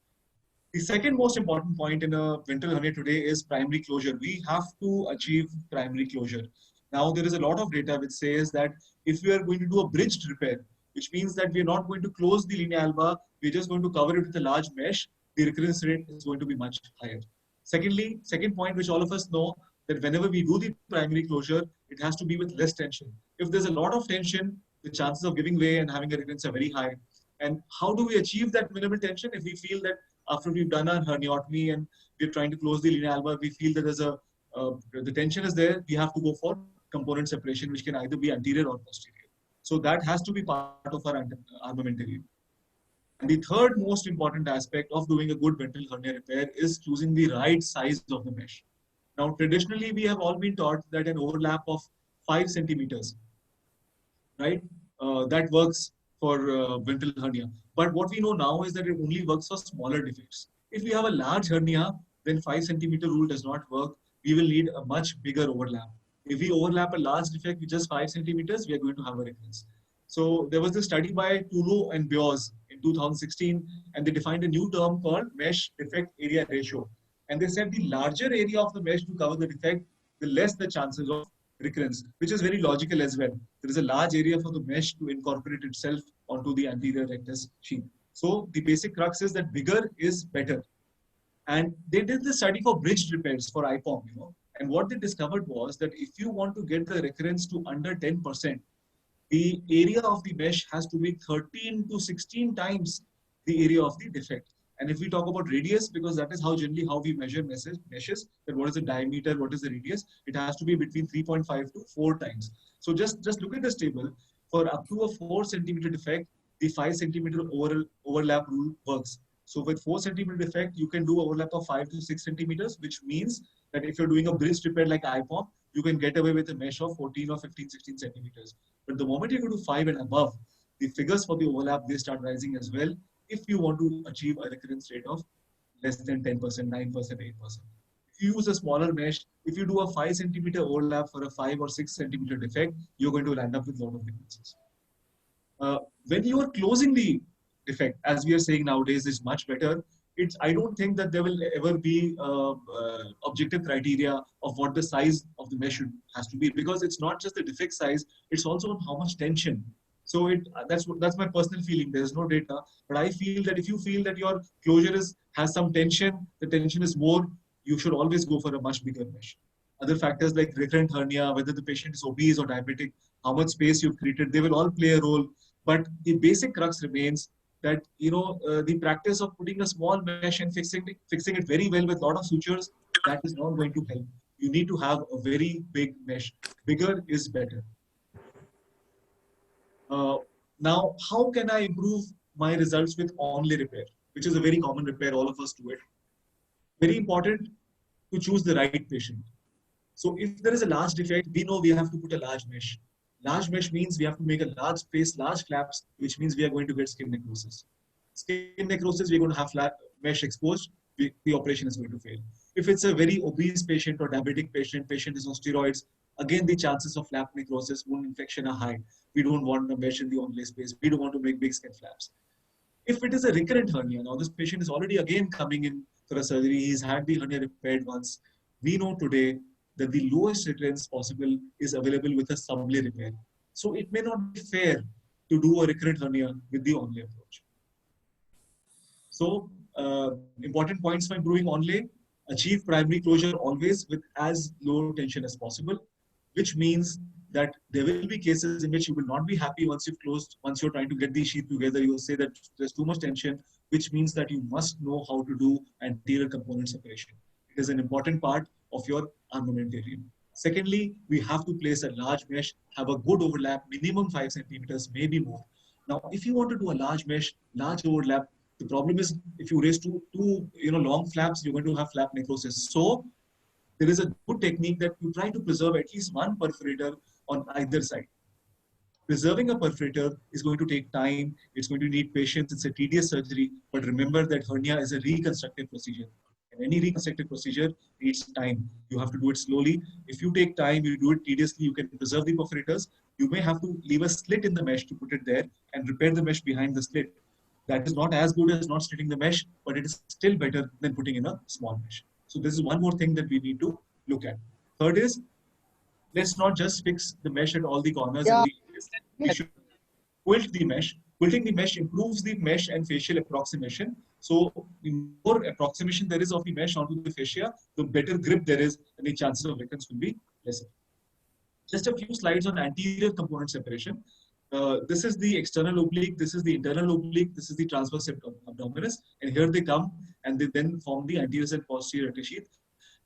I: The second most important point in a ventral hernia today is primary closure. We have to achieve primary closure. Now, there is a lot of data which says that if we are going to do a bridged repair, which means that we are not going to close the linea alba, we're just going to cover it with a large mesh, the recurrence rate is going to be much higher. Secondly, second point, which all of us know, that whenever we do the primary closure, it has to be with less tension. If there's a lot of tension, the chances of giving way and having a recurrence are very high. And how do we achieve that minimal tension? If we feel that after we've done our herniotomy and we're trying to close the linea alba, we feel that there's the tension is there, we have to go for component separation, which can either be anterior or posterior. So that has to be part of our armamentarium. And the third most important aspect of doing a good ventral hernia repair is choosing the right size of the mesh. Now, traditionally, we have all been taught that an overlap of 5 centimeters, right, that works for ventral hernia. But what we know now is that it only works for smaller defects. If we have a large hernia, then 5 centimeter rule does not work. We will need a much bigger overlap. If we overlap a large defect with just 5 centimeters, we are going to have a recurrence. So there was this study by Toulouse and Bios in 2016, and they defined a new term called mesh defect area ratio. And they said the larger area of the mesh to cover the defect, the less the chances of recurrence, which is very logical as well. There is a large area for the mesh to incorporate itself onto the anterior rectus sheath. So the basic crux is that bigger is better. And they did the study for bridged repairs for IPOM, you know. And what they discovered was that if you want to get the recurrence to under 10%, the area of the mesh has to be 13 to 16 times the area of the defect. And if we talk about radius, because that is how generally how we measure meshes, that what is the diameter, what is the radius, it has to be between 3.5 to 4 times. So just look at this table. For up to a 4 centimeter defect, the 5 centimeter overlap rule works. So with 4 centimeter defect, you can do overlap of 5 to 6 centimeters, which means that if you're doing a bridge repair like IPOM, you can get away with a mesh of 14 or 15, 16 centimeters. But the moment you go to 5 and above, the figures for the overlap, they start rising as well. If you want to achieve a recurrence rate of less than 10%, 9%, 8%. If you use a smaller mesh, if you do a 5 centimeter overlap for a 5 or 6 centimeter defect, you're going to land up with a lot of recurrences. When you are closing the defect, as we are saying nowadays, is much better. I don't think that there will ever be objective criteria of what the size of the mesh has to be, because it's not just the defect size, it's also on how much tension. So that's my personal feeling. There's no data, but I feel that if you feel that your closure has some tension, the tension is more, you should always go for a much bigger mesh. Other factors like recurrent hernia, whether the patient is obese or diabetic, how much space you've created, they will all play a role. But the basic crux remains that, you know, the practice of putting a small mesh and fixing it very well with a lot of sutures, that is not going to help. You need to have a very big mesh. Bigger is better. Now, how can I improve my results with onlay repair, which is a very common repair, all of us do it. Very important to choose the right patient. So if there is a large defect, we know we have to put a large mesh. Large mesh means we have to make a large space, large flaps, which means we are going to get skin necrosis. Skin necrosis, we're going to have flat mesh exposed, the operation is going to fail. If it's a very obese patient or diabetic patient is on steroids, again, the chances of flap necrosis, wound infection are high. We don't want a mesh in the onlay space. We don't want to make big skin flaps. If it is a recurrent hernia, now this patient is already again coming in for a surgery. He's had the hernia repaired once. We know today that the lowest recurrence possible is available with a sublay repair. So it may not be fair to do a recurrent hernia with the onlay approach. So important points for improving onlay. Achieve primary closure always with as low tension as possible, which means that there will be cases in which you will not be happy once you've closed, once you're trying to get the sheath together, you will say that there's too much tension, which means that you must know how to do anterior component separation. It is an important part of your armamentarium. Secondly, we have to place a large mesh, have a good overlap, minimum 5 centimeters, maybe more. Now, if you want to do a large mesh, large overlap, the problem is if you raise two long flaps, you're going to have flap necrosis. So there is a good technique that you try to preserve at least one perforator on either side. Preserving a perforator is going to take time. It's going to need patience. It's a tedious surgery. But remember that hernia is a reconstructive procedure. And any reconstructive procedure needs time. You have to do it slowly. If you take time, you do it tediously, you can preserve the perforators. You may have to leave a slit in the mesh to put it there and repair the mesh behind the slit. That is not as good as not slitting the mesh, but it is still better than putting in a small mesh. So this is one more thing that we need to look at. Third is, let's not just fix the mesh at all the corners.
J: Yeah.
I: We should quilt the mesh. Quilting the mesh improves the mesh and facial approximation. So the more approximation there is of the mesh onto the fascia, the better grip there is and the chances of recurrence will be lesser. Just a few slides on anterior component separation. This is the external oblique, this is the internal oblique, this is the transverse abdominis, and here they come and they then form the anterior and posterior rectus sheath.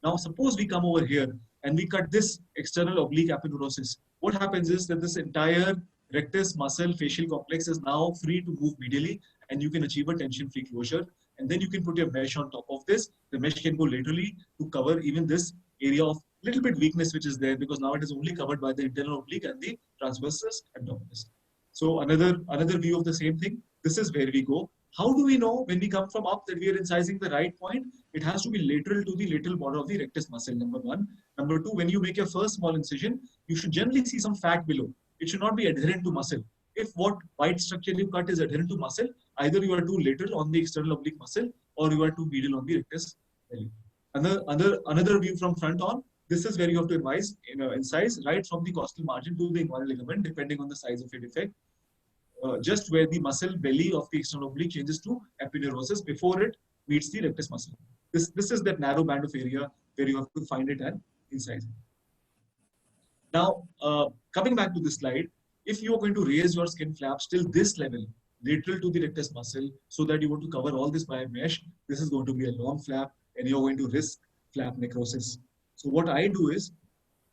I: Now, suppose we come over here and we cut this external oblique aponeurosis. What happens is that this entire rectus muscle facial complex is now free to move medially, and you can achieve a tension-free closure. And then you can put your mesh on top of this. The mesh can go laterally to cover even this area of little bit weakness which is there, because now it is only covered by the internal oblique and the transversus abdominis. So another view of the same thing. This is where we go. How do we know when we come from up that we are incising the right point? It has to be lateral to the lateral border of the rectus muscle, number one. Number two, when you make your first small incision, you should generally see some fat below. It should not be adherent to muscle. If what white structure you cut is adherent to muscle, either you are too lateral on the external oblique muscle or you are too medial on the rectus belly. Another view from front on, this is where you have to incise right from the costal margin to the inguinal ligament, depending on the size of your defect. Just where the muscle belly of the external oblique changes to aponeurosis before it meets the rectus muscle. This is that narrow band of area where you have to find it and incise it. Now, coming back to this slide, if you are going to raise your skin flaps till this level, lateral to the rectus muscle, so that you want to cover all this by a mesh, this is going to be a long flap and you're going to risk flap necrosis. So what I do is,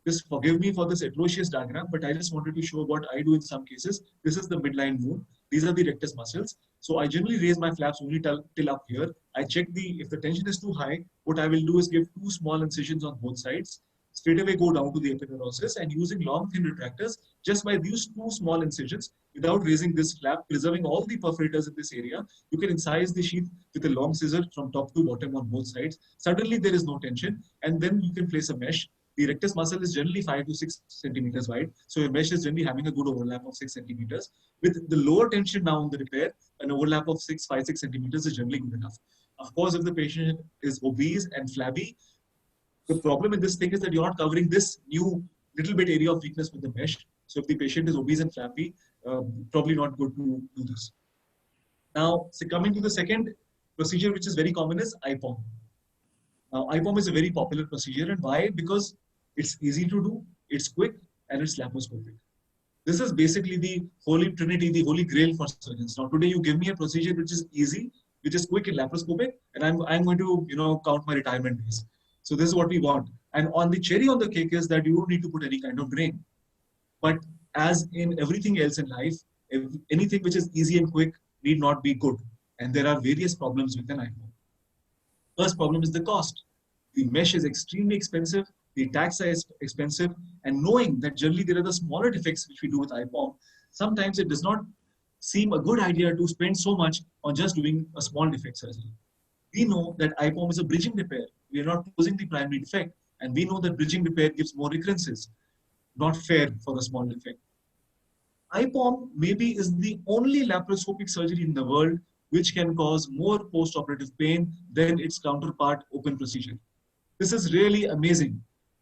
I: just forgive me for this atrocious diagram, but I just wanted to show what I do in some cases. This is the midline move. These are the rectus muscles. So I generally raise my flaps only till up here. I check if the tension is too high, what I will do is give 2 small incisions on both sides, straight away go down to the aponeurosis, and using long thin retractors, just by these 2 small incisions, without raising this flap, preserving all the perforators in this area, you can incise the sheath with a long scissor from top to bottom on both sides. Suddenly there is no tension, and then you can place a mesh. The rectus muscle is generally 5 to 6 centimeters wide, so your mesh is generally having a good overlap of 6 centimeters. With the lower tension now on the repair, an overlap of 5, 6 centimeters is generally good enough. Of course, if the patient is obese and flabby, the problem in this thing is that you're not covering this new little bit area of weakness with the mesh. So if the patient is obese and flabby, probably not good to do this. Now, so coming to the second procedure, which is very common, is IPOM. Now, IPOM is a very popular procedure, and why? Because it's easy to do, it's quick, and it's laparoscopic. This is basically the holy trinity, the holy grail for surgeons. Now, today you give me a procedure which is easy, which is quick and laparoscopic, and I'm going to count my retirement days. So this is what we want. And on the cherry on the cake is that you don't need to put any kind of drain. But as in everything else in life, anything which is easy and quick need not be good. And there are various problems with an IPOM. First problem is the cost. The mesh is extremely expensive. The tax is expensive. And knowing that generally there are the smaller defects which we do with IPOM, sometimes it does not seem a good idea to spend so much on just doing a small defect surgery. We know that IPOM is a bridging repair. We are not closing the primary defect. And we know that bridging repair gives more recurrences. Not fair for a small defect. IPOM maybe is the only laparoscopic surgery in the world which can cause more post-operative pain than its counterpart open procedure. This is really amazing.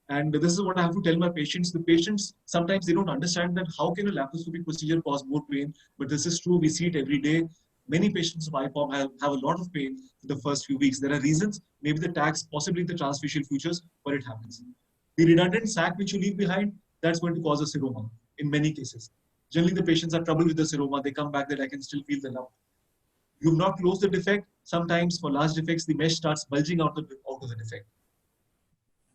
I: And this is what I have to tell my patients. The patients, sometimes they don't understand that how can a laparoscopic procedure cause more pain, but this is true. We see it every day. Many patients of IPOM have a lot of pain for the first few weeks. There are reasons, maybe the tax, possibly the transfacial features, but it happens. The redundant sac which you leave behind, that's going to cause a seroma in many cases. Generally, the patients have trouble with the seroma. They come back that I can still feel the lump. You've not closed the defect. Sometimes for large defects, the mesh starts bulging out of the defect.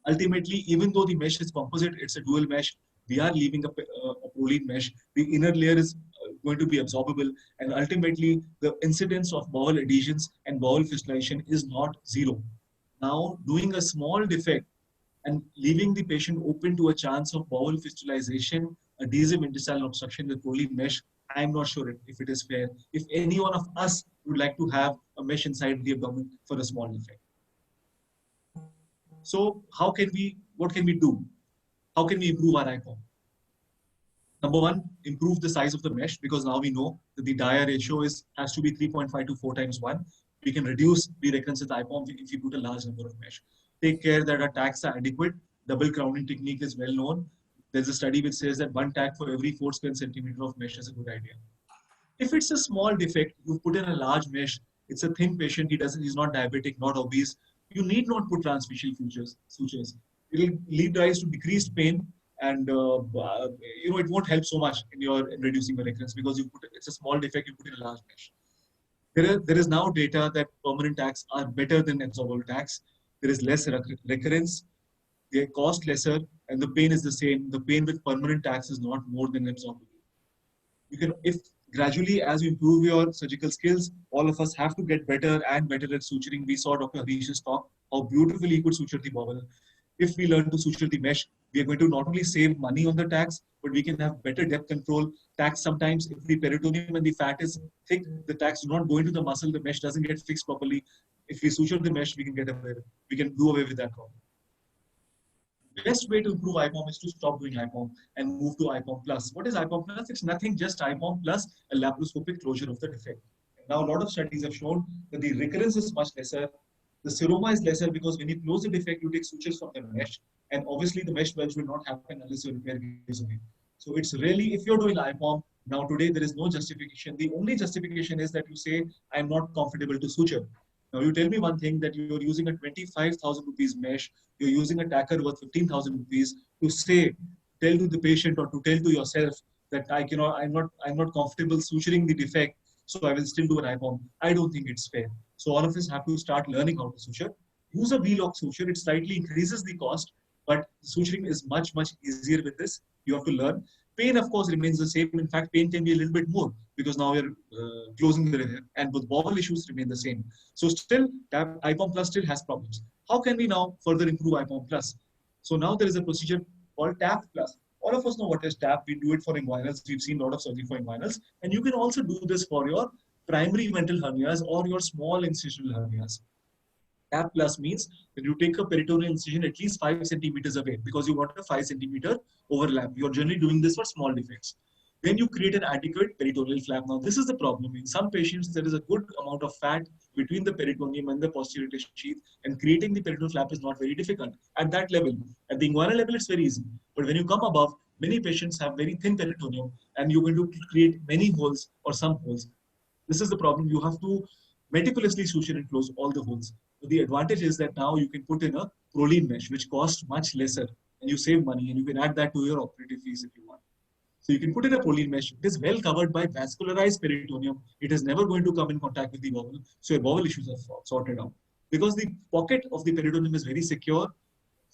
I: Ultimately, even though the mesh is composite, it's a dual mesh, we are leaving a Prolene mesh. The inner layer is going to be absorbable, and ultimately the incidence of bowel adhesions and bowel fistulation is not zero. Now, doing a small defect and leaving the patient open to a chance of bowel fistulization, adhesive intestinal obstruction with Prolene mesh, I'm not sure if it is fair. If any one of us would like to have a mesh inside the abdomen for a small defect. So what can we do? How can we improve our IPOM? Number one, improve the size of the mesh, because now we know that the dia ratio has to be 3.5 to 4 times 1. We can reduce the recurrence of the IPOM if we put a large number of mesh. Take care that our tags are adequate. Double crowning technique is well known. There's a study which says that 1 tag for every 4 square centimeter of mesh is a good idea. If it's a small defect, you put in a large mesh, it's a thin patient, he's not diabetic, not obese, you need not put transfacial sutures. It will lead rise to decreased pain, and it won't help so much in reducing your recurrence, because it's a small defect, you put in a large mesh. There is now data that permanent tags are better than absorbable tags. There is less recurrence, they cost lesser, and the pain is the same. The pain with permanent tags is not more than absorbable. If gradually, as you improve your surgical skills, all of us have to get better and better at suturing. We saw Dr. Harish's talk, how beautifully he could suture the bowel. If we learn to suture the mesh, we are going to not only save money on the tags, but we can have better depth control. Tags sometimes, if the peritoneum and the fat is thick, the tags do not go into the muscle, the mesh doesn't get fixed properly. If we suture the mesh, we can do away with that problem. Best way to improve IPOM is to stop doing IPOM and move to IPOM plus. What is IPOM plus? It's nothing, just IPOM plus a laparoscopic closure of the defect. Now, a lot of studies have shown that the recurrence is much lesser. The seroma is lesser because when you close the defect, you take sutures from the mesh, and obviously the mesh bulge will not happen unless your repair is away. So it's really, if you're doing IPOM, now today there is no justification. The only justification is that you say, I'm not comfortable to suture. Now you tell me one thing, that you're using a 25,000 rupees mesh, you're using a tacker worth 15,000 rupees to tell to the patient or to tell to yourself that I'm not comfortable suturing the defect, so I will still do an IPOM. I don't think it's fair. So all of us have to start learning how to suture. Use a V-lock suture. It slightly increases the cost, but suturing is much, much easier with this. You have to learn. Pain, of course, remains the same. In fact, pain can be a little bit more because now you're closing the area, and both bowel issues remain the same. So still, IPOM Plus still has problems. How can we now further improve IPOM Plus? So now there is a procedure called TAP Plus. All of us know what is TAP. We do it for inguinals. We've seen a lot of surgery for inguinals. And you can also do this for your primary ventral hernias or your small incisional hernias. TAP Plus means that you take a peritoneal incision at least 5 centimeters away, because you want a 5 centimeter overlap. You're generally doing this for small defects. Then you create an adequate peritoneal flap. Now, this is the problem. In some patients, there is a good amount of fat between the peritoneum and the posterior tissue sheath, and creating the peritoneal flap is not very difficult. At that level, at the inguinal level, it's very easy. But when you come above, many patients have very thin peritoneum, and you're going to create many holes or some holes. This is the problem. You have to meticulously suture and close all the holes. But the advantage is that now you can put in a Prolene mesh, which costs much lesser, and you save money, and you can add that to your operative fees if you want. So you can put in a Prolene mesh. It is well covered by vascularized peritoneum. It is never going to come in contact with the bowel. So your bowel issues are sorted out. Because the pocket of the peritoneum is very secure,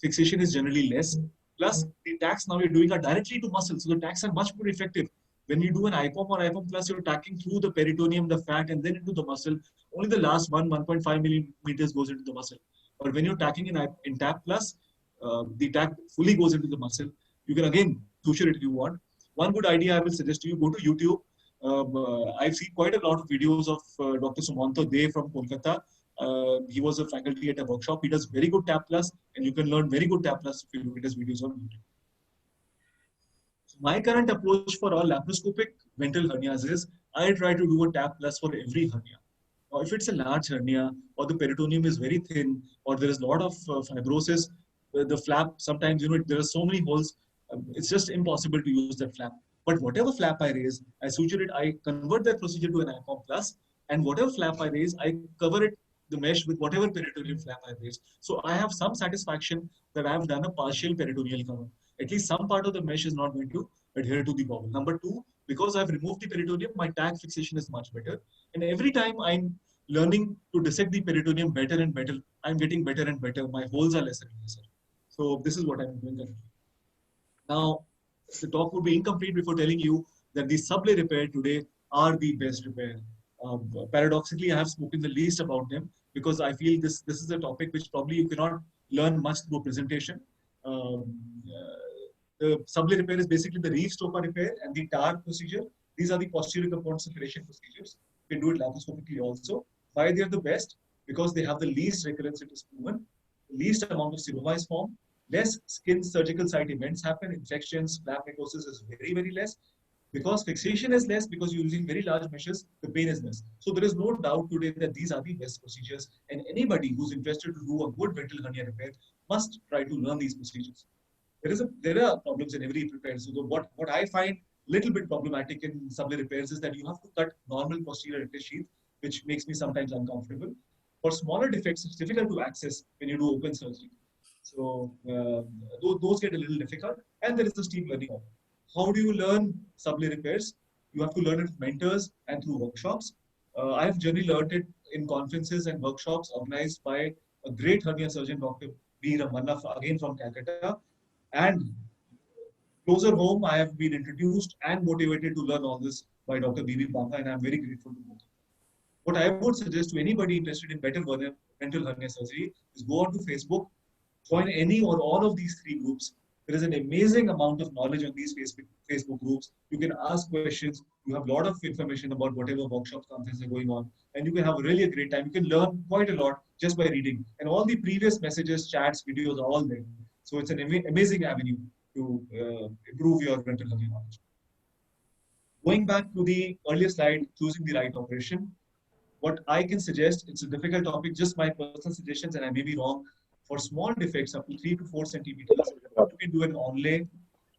I: fixation is generally less. Plus, the tacks now you're doing are directly to muscle. So the tacks are much more effective. When you do an IPOM or IPOM Plus, you're tacking through the peritoneum, the fat, and then into the muscle. Only the last 1.5 millimeters goes into the muscle. But when you're tacking in TAP Plus, the tack fully goes into the muscle. You can again suture it if you want. One good idea I will suggest to you, go to YouTube. I've seen quite a lot of videos of Dr. Sumanto De from Kolkata. He was a faculty at a workshop. He does very good TAP Plus, and you can learn very good TAP Plus if you look at his videos on YouTube. So my current approach for all laparoscopic ventral hernias is I try to do a TAP Plus for every hernia. Now, if it's a large hernia or the peritoneum is very thin or there is a lot of fibrosis, the flap, sometimes, there are so many holes, it's just impossible to use that flap. But whatever flap I raise, I suture it, I convert that procedure to an IPOM Plus. and whatever flap I raise, I cover it, the mesh, with whatever peritoneal flap I raise. So I have some satisfaction that I have done a partial peritoneal cover. At least some part of the mesh is not going to adhere to the bowel. Number two, because I've removed the peritoneum, my tag fixation is much better. And every time I'm learning to dissect the peritoneum better and better, I'm getting better and better. My holes are lesser and lesser. So this is what I'm doing currently. Now, the talk would be incomplete before telling you that the sublay repair today are the best repair. Paradoxically, I have spoken the least about them because I feel this is a topic which probably you cannot learn much through a presentation. The sublay repair is basically the Reeves Topa repair and the TAR procedure. These are the posterior compound separation procedures. You can do it laparoscopically also. Why they are the best? Because they have the least recurrence, it is proven. The least amount of seroma is formed. Less skin surgical site events happen. Infections, flap necrosis is very, very less. Because fixation is less, because you're using very large meshes, the pain is less. So there is no doubt today that these are the best procedures. And anybody who's interested to do a good ventral hernia repair must try to learn these procedures. There are problems in every repair. So what I find little bit problematic in sublay repairs is that you have to cut normal posterior rectus sheath, which makes me sometimes uncomfortable. For smaller defects, it's difficult to access when you do open surgery. So those get a little difficult, and there is a steep learning curve. How do you learn sublay repairs? You have to learn it with mentors and through workshops. I have generally learned it in conferences and workshops organized by a great hernia surgeon, Dr. B. Ramanna, again from Calcutta. And closer home, I have been introduced and motivated to learn all this by Dr. B.B. Banga, and I'm very grateful to both. What I would suggest to anybody interested in better ventral hernia surgery is go onto Facebook, join any or all of these three groups. There is an amazing amount of knowledge on these Facebook groups. You can ask questions. You have a lot of information about whatever workshops, conferences are going on. And you can have really a great time. You can learn quite a lot just by reading. And all the previous messages, chats, videos are all there. So it's an amazing avenue to improve your ventral hernia knowledge. Going back to the earlier slide, choosing the right operation. What I can suggest, it's a difficult topic, just my personal suggestions, and I may be wrong. For small defects up to 3 to 4 centimeters, you can do an onlay.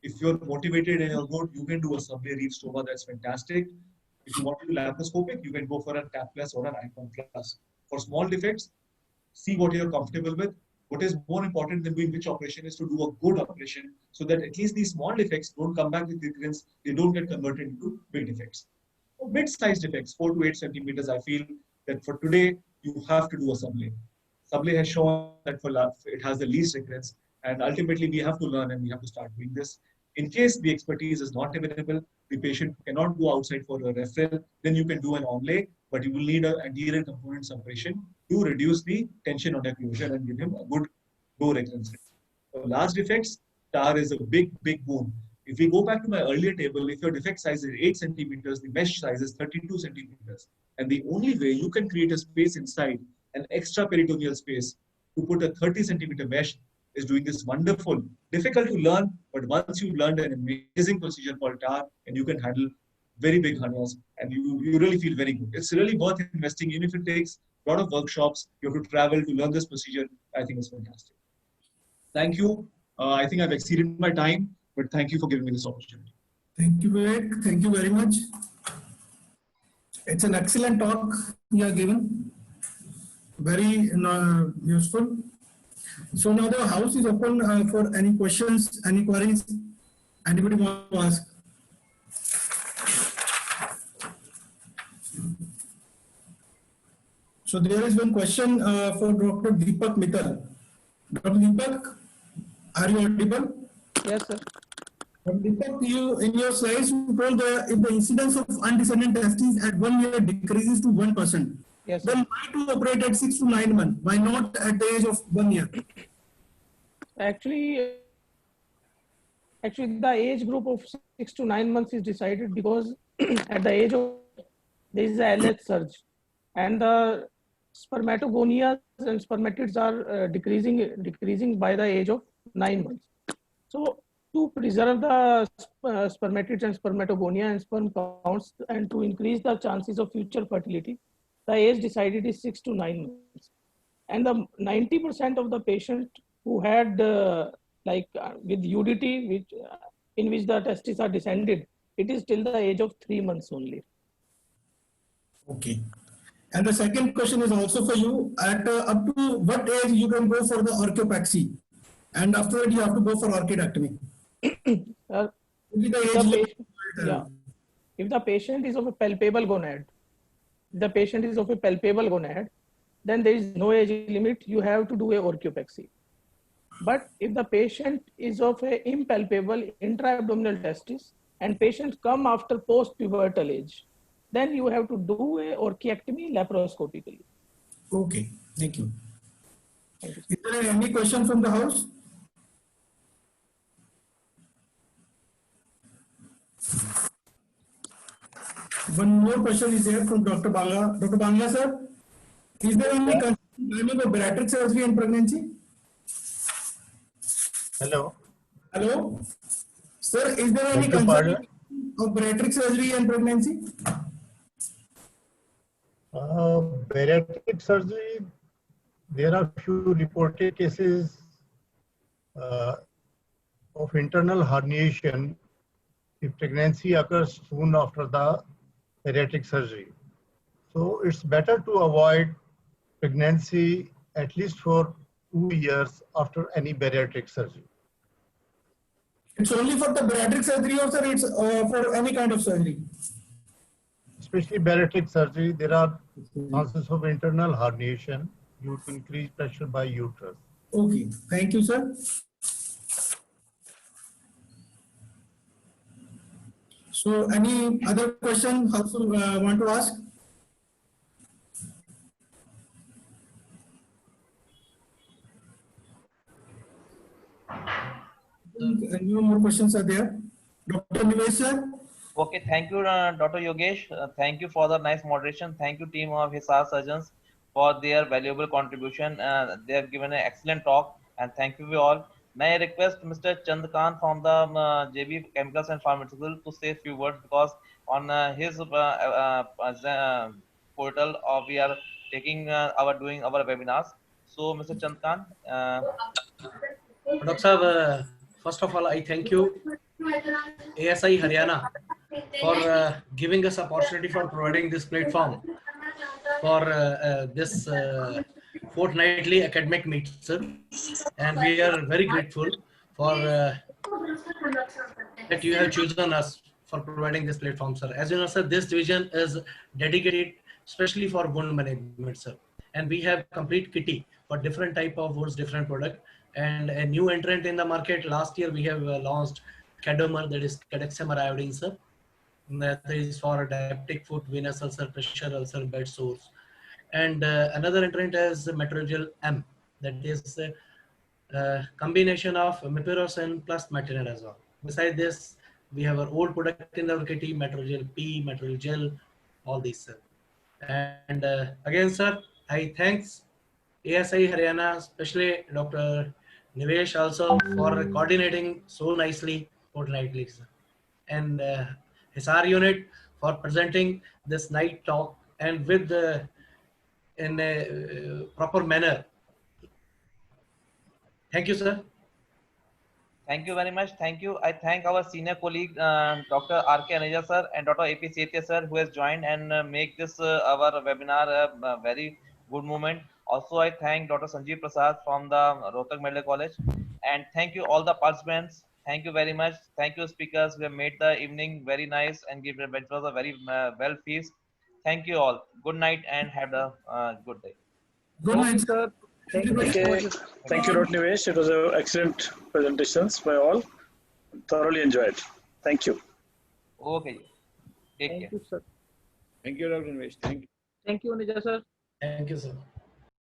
I: If you're motivated and you're good, you can do a sublay Reeves Topa. That's fantastic. If you want to do laparoscopic, you can go for a TAP plus or an Icon plus. For small defects, see what you're comfortable with. What is more important than doing which operation is to do a good operation so that at least these small defects don't come back with recurrence. They don't get converted into big defects. For mid-sized defects, 4 to 8 centimeters, I feel that for today, you have to do a sublay. Sublay has shown that it has the least recurrence, and ultimately we have to learn and we have to start doing this. In case the expertise is not available, the patient cannot go outside for a referral, then you can do an onlay, but you will need an anterior component separation to reduce the tension on the occlusion and give him a good low recurrence rate. For large defects, TAR is a big boon. If we go back to my earlier table, if your defect size is 8 centimeters, the mesh size is 32 centimeters. And the only way you can create a space inside, an extra peritoneal space, to put a 30 centimeter mesh is doing this wonderful, difficult to learn, but once you've learned an amazing procedure called TAR, and you can handle very big hernias, and you really feel very good. It's really worth investing, even if it takes a lot of workshops, you have to travel to learn this procedure. I think it's fantastic. Thank you. I think I've exceeded my time, but thank you for giving me this opportunity.
C: Thank you, Vivek. Thank you very much. It's an excellent talk you have given. Very useful. So now the house is open for any questions, any queries. Anybody want to ask? So there is one question for Dr. Deepak Mittal. Dr. Deepak, are you audible?
G: Yes, sir.
C: Dr. Deepak, in your slides, you told that if the incidence of undescended testes at 1 year decreases to 1%,
G: yes, sir,
C: then why to operate at 6 to 9 months? Why not at the age of 1 year?
G: Actually, the age group of 6 to 9 months is decided because at the age of, there is a LH surge, and the spermatogonias and spermatids are decreasing by the age of 9 months. So to preserve the spermatids and spermatogonia and sperm counts and to increase the chances of future fertility, the age decided is 6 to 9 months. And the 90% of the patient who had with UDT, in which the testes are descended, it is till the age of 3 months only.
C: Okay. And the second question is also for you. At up to what age you can go for the orthopexy, and after that you have to go for orchidectomy. Maybe the age limit.
G: Yeah. If the patient is of a palpable gonad, then there is no age limit. You have to do a orchiopexy. But if the patient is of a impalpable intra-abdominal testis and patients come after post-pubertal age, then you have to do a orchiectomy laparoscopically.
C: Okay, thank you.
G: Thank you.
C: Is there any question from the house? One more question is there from Dr. Bangla. Dr. Bangla, sir, is there any timing of bariatric surgery in pregnancy?
H: Hello.
C: Hello? Sir, is there any
H: Dr.
C: concern
H: Parla?
C: of bariatric surgery in pregnancy?
H: Bariatric surgery, there are few reported cases of internal herniation if pregnancy occurs soon after the bariatric surgery. So it's better to avoid pregnancy at least for 2 years after any bariatric surgery.
C: It's only for the bariatric surgery or sir, it's for any kind of surgery?
H: Especially bariatric surgery, there are chances of internal herniation due to increased pressure by uterus.
C: Okay, thank you, sir. So any other question also want to ask? No more questions are there. Dr. Nivesh, sir?
B: Okay, thank you, Dr. Yogesh. Thank you for the nice moderation. Thank you, team of Hisar surgeons, for their valuable contribution. They have given an excellent talk, and thank you all. May I request Mr. Chandkant from the JB Chemicals and Pharmaceutical to say a few words, because on his portal we are taking doing our webinars. So, Mr. Chandkant.
A: Dr. Saab, first of all, I thank you, ASI Haryana, for giving us opportunity for providing this platform for this fortnightly academic meet, sir. And we are very grateful for that you have chosen us for providing this platform, sir. As you know, sir, this division is dedicated especially for wound management, sir. And we have complete kitty for different type of wounds, different product. And a new entrant in the market, last year we have launched Cadomer, that is cadexamar iodine, sir. That is for diabetic foot, venous ulcer, pressure ulcer, bed sores. And another entrant is Metrogel M, that is combination of mepirocin plus metronidazole. Besides this, we have our old product in our kitty, Metrogel P, Metrogel Gel, all these, sir. And again, sir, I thanks ASI Haryana, especially Dr. Nivesh also for coordinating so nicely fortnightly, sir. And Hisar unit for presenting this night talk and with the in a proper manner. Thank you, sir.
B: Thank you very much. Thank you. I thank our senior colleague, Dr. R.K. Aneja sir and Dr. A.P. Setia sir, who has joined and make this our webinar a very good moment. Also, I thank Dr. Sanjeev Prasad from the Rohtak Medical College. And thank you all the participants. Thank you very much. Thank you, speakers. We have made the evening very nice and it was a very well feast. Thank you all. Good night and have a good day.
C: Good night, sir.
G: Thank you.
J: Okay. Thank you, Dr. Nivesh. It was an excellent presentations by all. Thoroughly enjoyed. Thank you.
B: Okay. Take care.
G: Thank you, sir.
E: Thank you, Dr. Nivesh. Thank you.
G: Thank you, Aneja sir.
A: Thank you, sir.